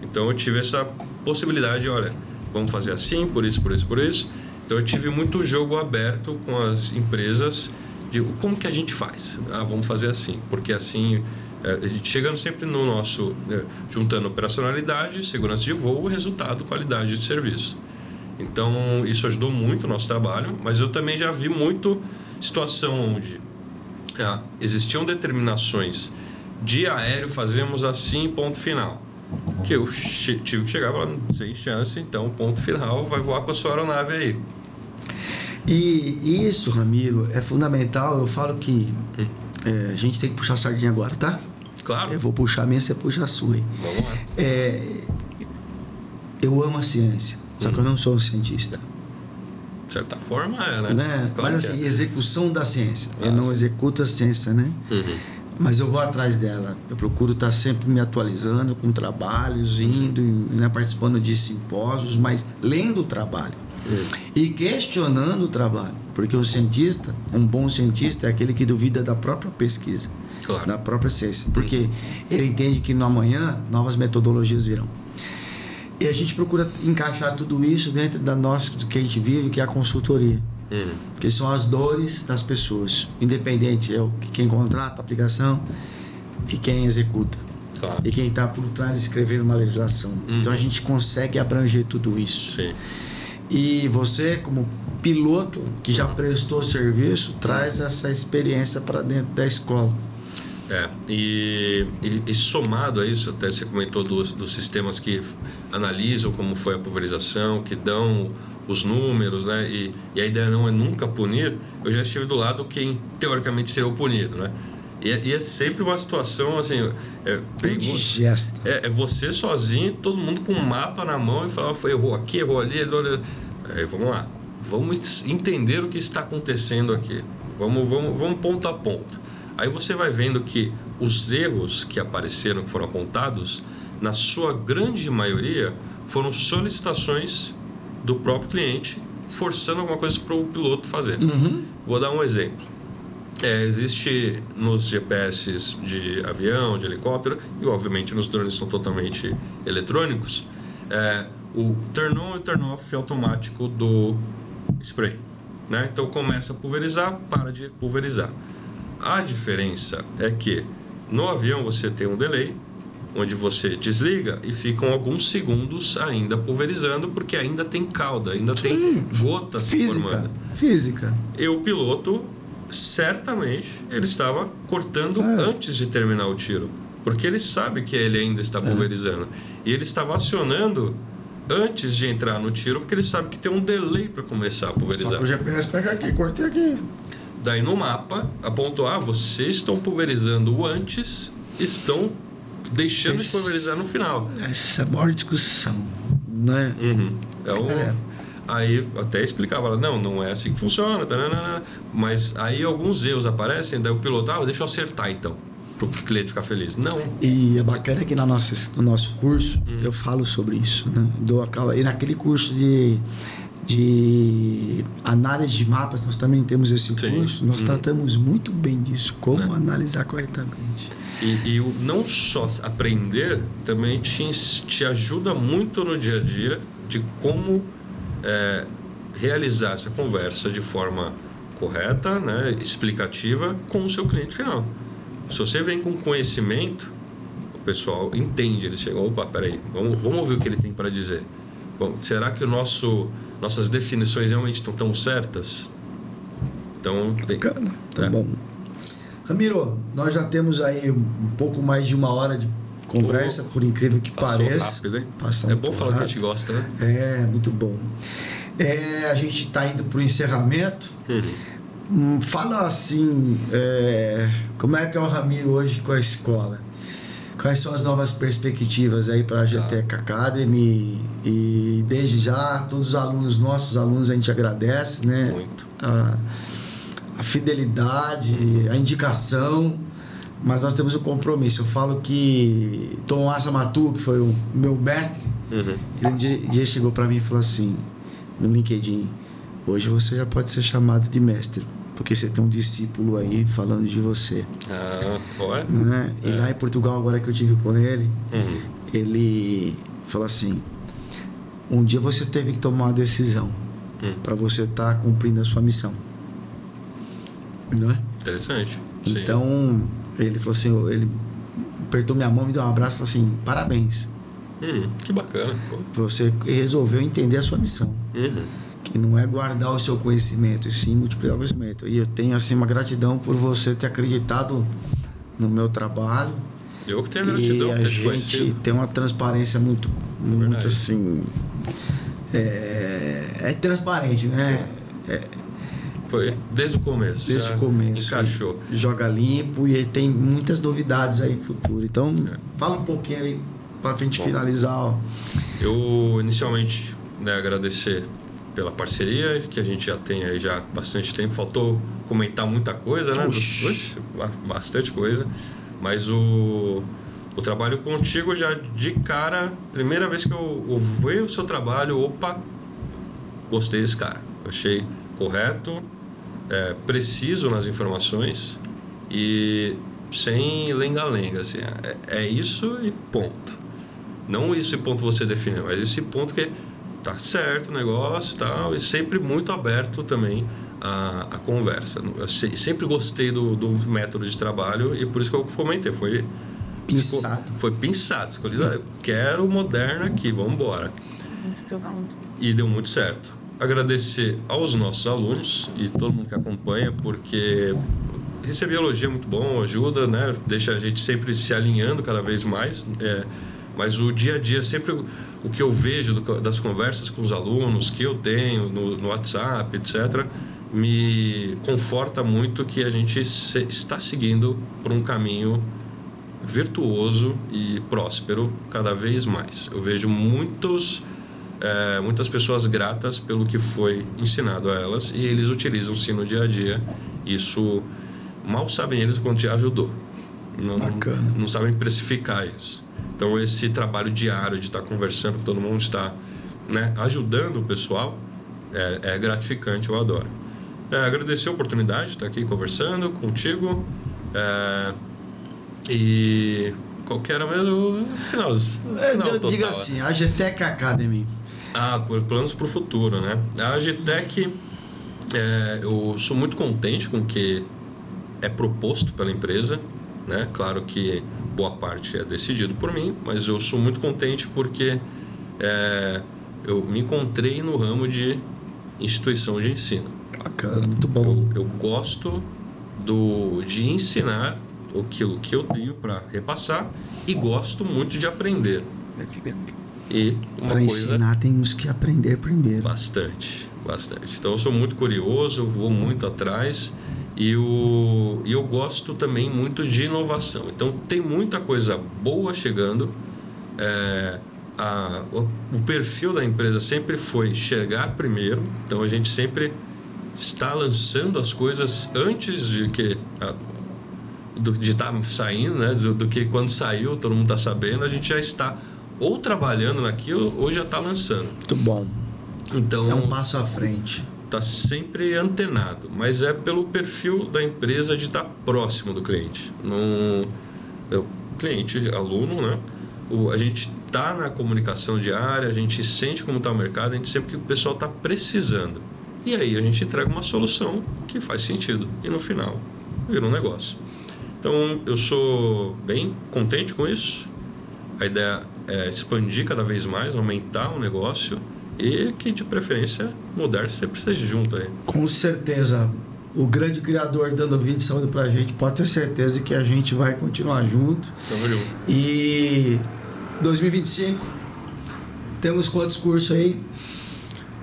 Então eu tive essa possibilidade de, olha, vamos fazer assim, por isso, por isso, por isso. Então eu tive muito jogo aberto com as empresas de como que a gente faz. Vamos fazer assim, porque assim, chegando sempre no nosso, juntando operacionalidade, segurança de voo, resultado, qualidade de serviço. Então isso ajudou muito o nosso trabalho, mas eu também já vi muito situação onde existiam determinações de aéreo fazemos assim, ponto final. Que eu tive que chegar falando, sem chance, então ponto final, vai voar com a sua aeronave aí. E isso, Ramiro, é fundamental. Eu falo que a gente tem que puxar a sardinha agora, tá? Claro. Eu vou puxar a minha, você puxa a sua. Vamos lá. Eu amo a ciência, só que eu não sou um cientista. De certa forma né? Claro. Mas assim, execução da ciência. Eu não executo a ciência, né? Mas eu vou atrás dela. Eu procuro estar sempre me atualizando com trabalhos, indo, né, participando de simpósios, mas lendo o trabalho. E questionando o trabalho. Porque o cientista, um bom cientista, é aquele que duvida da própria pesquisa, claro, da própria ciência. Porque ele entende que no amanhã novas metodologias virão. E a gente procura encaixar tudo isso dentro do que a gente vive, que é a consultoria. Que são as dores das pessoas. Independente, quem contrata a aplicação e quem executa. Claro. E quem está por trás escrevendo uma legislação. Então a gente consegue abranger tudo isso. Sim. E você, como piloto que já prestou serviço, traz essa experiência para dentro da escola. E somado a isso, até você comentou dos sistemas que analisam como foi a pulverização, que dão os números, né? E a ideia não é nunca punir. Eu já estive do lado quem teoricamente seria o punido, né? E é sempre uma situação assim, indigesta. É você sozinho, todo mundo com um mapa na mão e falar, errou aqui, errou ali, aí vamos lá, vamos entender o que está acontecendo aqui, vamos ponto a ponto. Aí você vai vendo que os erros que apareceram, que foram apontados, na sua grande maioria foram solicitações do próprio cliente forçando alguma coisa para o piloto fazer. Vou dar um exemplo. Existe nos GPS de avião, de helicóptero, e obviamente nos drones são totalmente eletrônicos, o turn on e turn off automático do spray, né? Então começa a pulverizar, para de pulverizar. A diferença é que no avião você tem um delay, onde você desliga e ficam alguns segundos ainda pulverizando, porque ainda tem cauda, ainda tem gota se formando. Física. E o piloto, certamente, ele estava cortando antes de terminar o tiro, porque ele sabe que ele ainda está pulverizando. E ele estava acionando antes de entrar no tiro, porque ele sabe que tem um delay para começar a pulverizar. Só que o GPS pega aqui, cortei aqui. Daí no mapa, apontou, vocês estão pulverizando antes, estão deixando de pulverizar no final. Essa é a maior discussão, né? Aí até explicava, não é assim que funciona, mas aí alguns erros aparecem, daí o piloto, deixa eu acertar então, para o cliente ficar feliz. Não. E é bacana que no nosso curso eu falo sobre isso, né? E naquele curso de análise de mapas, nós também temos esse curso, nós tratamos muito bem disso, como analisar corretamente. E o não só aprender, também te ajuda muito no dia a dia de como realizar essa conversa de forma correta, né, explicativa com o seu cliente final. Se você vem com conhecimento, o pessoal entende, ele chega, peraí, vamos ouvir o que ele tem para dizer. Será que nossas definições realmente estão tão certas? Então, bacana, tá bom. Ramiro, nós já temos aí um pouco mais de 1 hora de conversa, por incrível que pareça. Rápido, hein? É bom falar que a gente gosta, né? É, muito bom. A gente está indo para o encerramento. Fala assim, como é que é o Ramiro hoje com a escola? Quais são as novas perspectivas aí para a GTEC Academy? E desde já, todos os alunos, nossos alunos, a gente agradece, né? Muito. A fidelidade, a indicação, mas nós temos um compromisso. Eu falo que Tomás Amatu, que foi o meu mestre, ele um dia chegou para mim e falou assim, no LinkedIn, hoje você já pode ser chamado de mestre, porque você tem um discípulo aí falando de você. Né? E lá em Portugal, agora que eu tive com ele, ele falou assim, um dia você teve que tomar uma decisão para você estar cumprindo a sua missão. Não é? Interessante. Sim. Então, ele falou assim, ele apertou minha mão, me deu um abraço e falou assim, parabéns. Que bacana. Você resolveu entender a sua missão. Que não é guardar o seu conhecimento, e sim multiplicar o conhecimento. E eu tenho assim uma gratidão por você ter acreditado no meu trabalho, Eu que tenho a gratidão por ter te conhecido. A gente tem uma transparência muito assim... É transparente, né? Foi desde o começo. Desde o começo. Encaixou. Joga limpo e tem muitas novidades aí no futuro. Então, fala um pouquinho aí pra gente finalizar. Ó. Eu, inicialmente, agradecer pela parceria, que a gente já tem aí já bastante tempo. Faltou comentar muita coisa, né? Bastante coisa. Mas o trabalho contigo já de cara, primeira vez que eu vi o seu trabalho, opa, gostei desse cara. Eu achei correto, preciso nas informações e sem lenga-lenga, assim, é isso e ponto. Não isso e ponto você definir, mas esse ponto que tá certo o negócio e tal, e sempre muito aberto também a conversa. Eu sempre gostei do método de trabalho e por isso que eu comentei, foi pensado, escolhido, eu quero o moderno aqui, vamos embora. E deu muito certo. Agradecer aos nossos alunos e todo mundo que acompanha, porque receber elogio é muito bom, ajuda, né? Deixa a gente sempre se alinhando cada vez mais. Mas o dia a dia, sempre o que eu vejo das conversas com os alunos que eu tenho no WhatsApp, etc., me conforta muito que a gente está seguindo por um caminho virtuoso e próspero cada vez mais. Eu vejo muitas pessoas gratas pelo que foi ensinado a elas e eles utilizam sim no dia a dia. Isso, mal sabem eles o quanto te ajudou. Não sabem precificar isso. Então esse trabalho diário de estar conversando com todo mundo, de estar ajudando o pessoal, é gratificante, eu adoro. Agradecer a oportunidade de estar aqui conversando contigo. E qual que era mesmo? Final diga assim, a AGTEC Academy. Planos para o futuro, né? A AGTEC, eu sou muito contente com o que é proposto pela empresa, né? Claro que boa parte é decidido por mim, mas eu sou muito contente porque eu me encontrei no ramo de instituição de ensino. Bacana, muito bom. Eu gosto de ensinar aquilo que eu tenho para repassar e gosto muito de aprender. E para ensinar temos que aprender primeiro. Bastante. Então eu sou muito curioso, eu vou muito atrás e eu gosto também muito de inovação. Então tem muita coisa boa chegando. O perfil da empresa sempre foi chegar primeiro, então a gente sempre está lançando as coisas antes de estar saindo, né? Do que quando saiu, todo mundo está sabendo, a gente já está ou trabalhando naquilo ou já está lançando. Muito bom. Então, é um passo à frente. Está sempre antenado, mas é pelo perfil da empresa de estar próximo do cliente. Cliente, aluno, né? A gente está na comunicação diária, a gente sente como está o mercado, a gente sabe o que o pessoal está precisando. E aí a gente entrega uma solução que faz sentido. E no final, vira um negócio. Então, eu sou bem contente com isso. A ideia é expandir cada vez mais, aumentar o negócio e que, de preferência, mudar sempre esteja junto aí. Com certeza. O grande criador dando vida e saúde pra gente, pode ter certeza que a gente vai continuar junto. Tamo junto. E 2025, temos quantos cursos aí?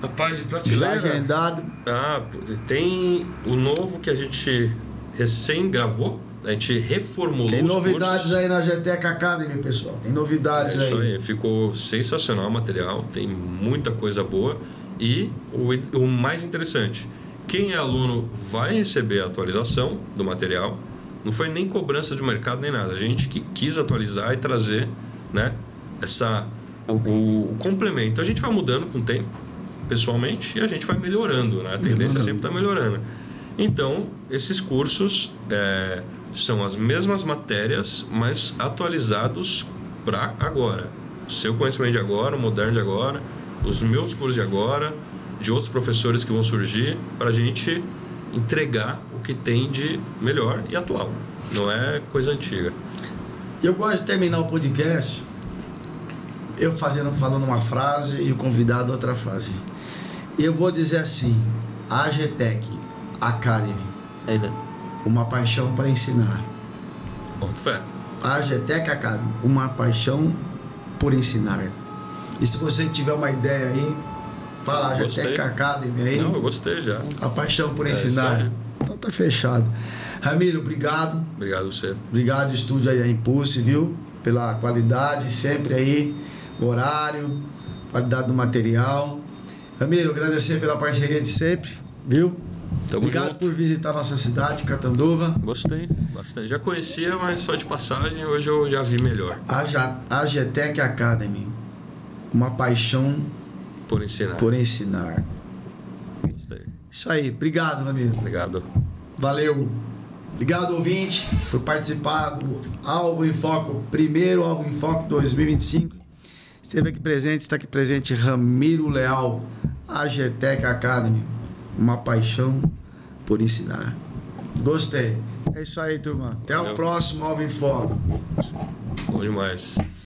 Rapaz, de prateleira. Já agendado. Tem o novo que a gente recém gravou. A gente reformulou Tem novidades cursos. aí na AGTEC Academy, pessoal. Tem novidades aí. Isso aí. Ficou sensacional o material. Tem muita coisa boa. E o mais interessante, quem é aluno vai receber a atualização do material. Não foi nem cobrança de mercado nem nada. A gente que quis atualizar e trazer, né, o complemento. A gente vai mudando com o tempo, pessoalmente, e a gente vai melhorando, né? A tendência sempre está melhorando. Então, esses cursos são as mesmas matérias, mas atualizados para agora. O seu conhecimento de agora, o moderno de agora, os meus cursos de agora, de outros professores que vão surgir, para a gente entregar o que tem de melhor e atual. Não é coisa antiga. Eu gosto de terminar o podcast falando uma frase e o convidado outra frase. Eu vou dizer assim: a AGTEC Academy, uma paixão para ensinar. Boto fé. A AGTEC Academy, uma paixão por ensinar. E se você tiver uma ideia aí, fala a AGTEC Academy aí. Não, eu gostei já. A paixão por ensinar. Então tá fechado. Ramiro, obrigado. Obrigado você. Obrigado, estúdio aí da Impulse, viu? Pela qualidade, sempre aí, horário, qualidade do material. Ramiro, agradecer pela parceria de sempre, viu? Tamo Obrigado junto. por visitar nossa cidade, Catanduva. Gostei bastante. Já conhecia, mas só de passagem, hoje eu já vi melhor. A AGTEC Academy, uma paixão Por ensinar. por ensinar. Gostei. Isso aí, obrigado, Ramiro. Obrigado. Valeu. Obrigado, ouvinte, por participar do Alvo em Foco, primeiro Alvo em Foco 2025. Esteve aqui presente, está aqui presente Ramiro Leal, AGTEC Academy, uma paixão por ensinar. Gostei. É isso aí, turma. Até o próximo Alvo em Foco. Bom demais.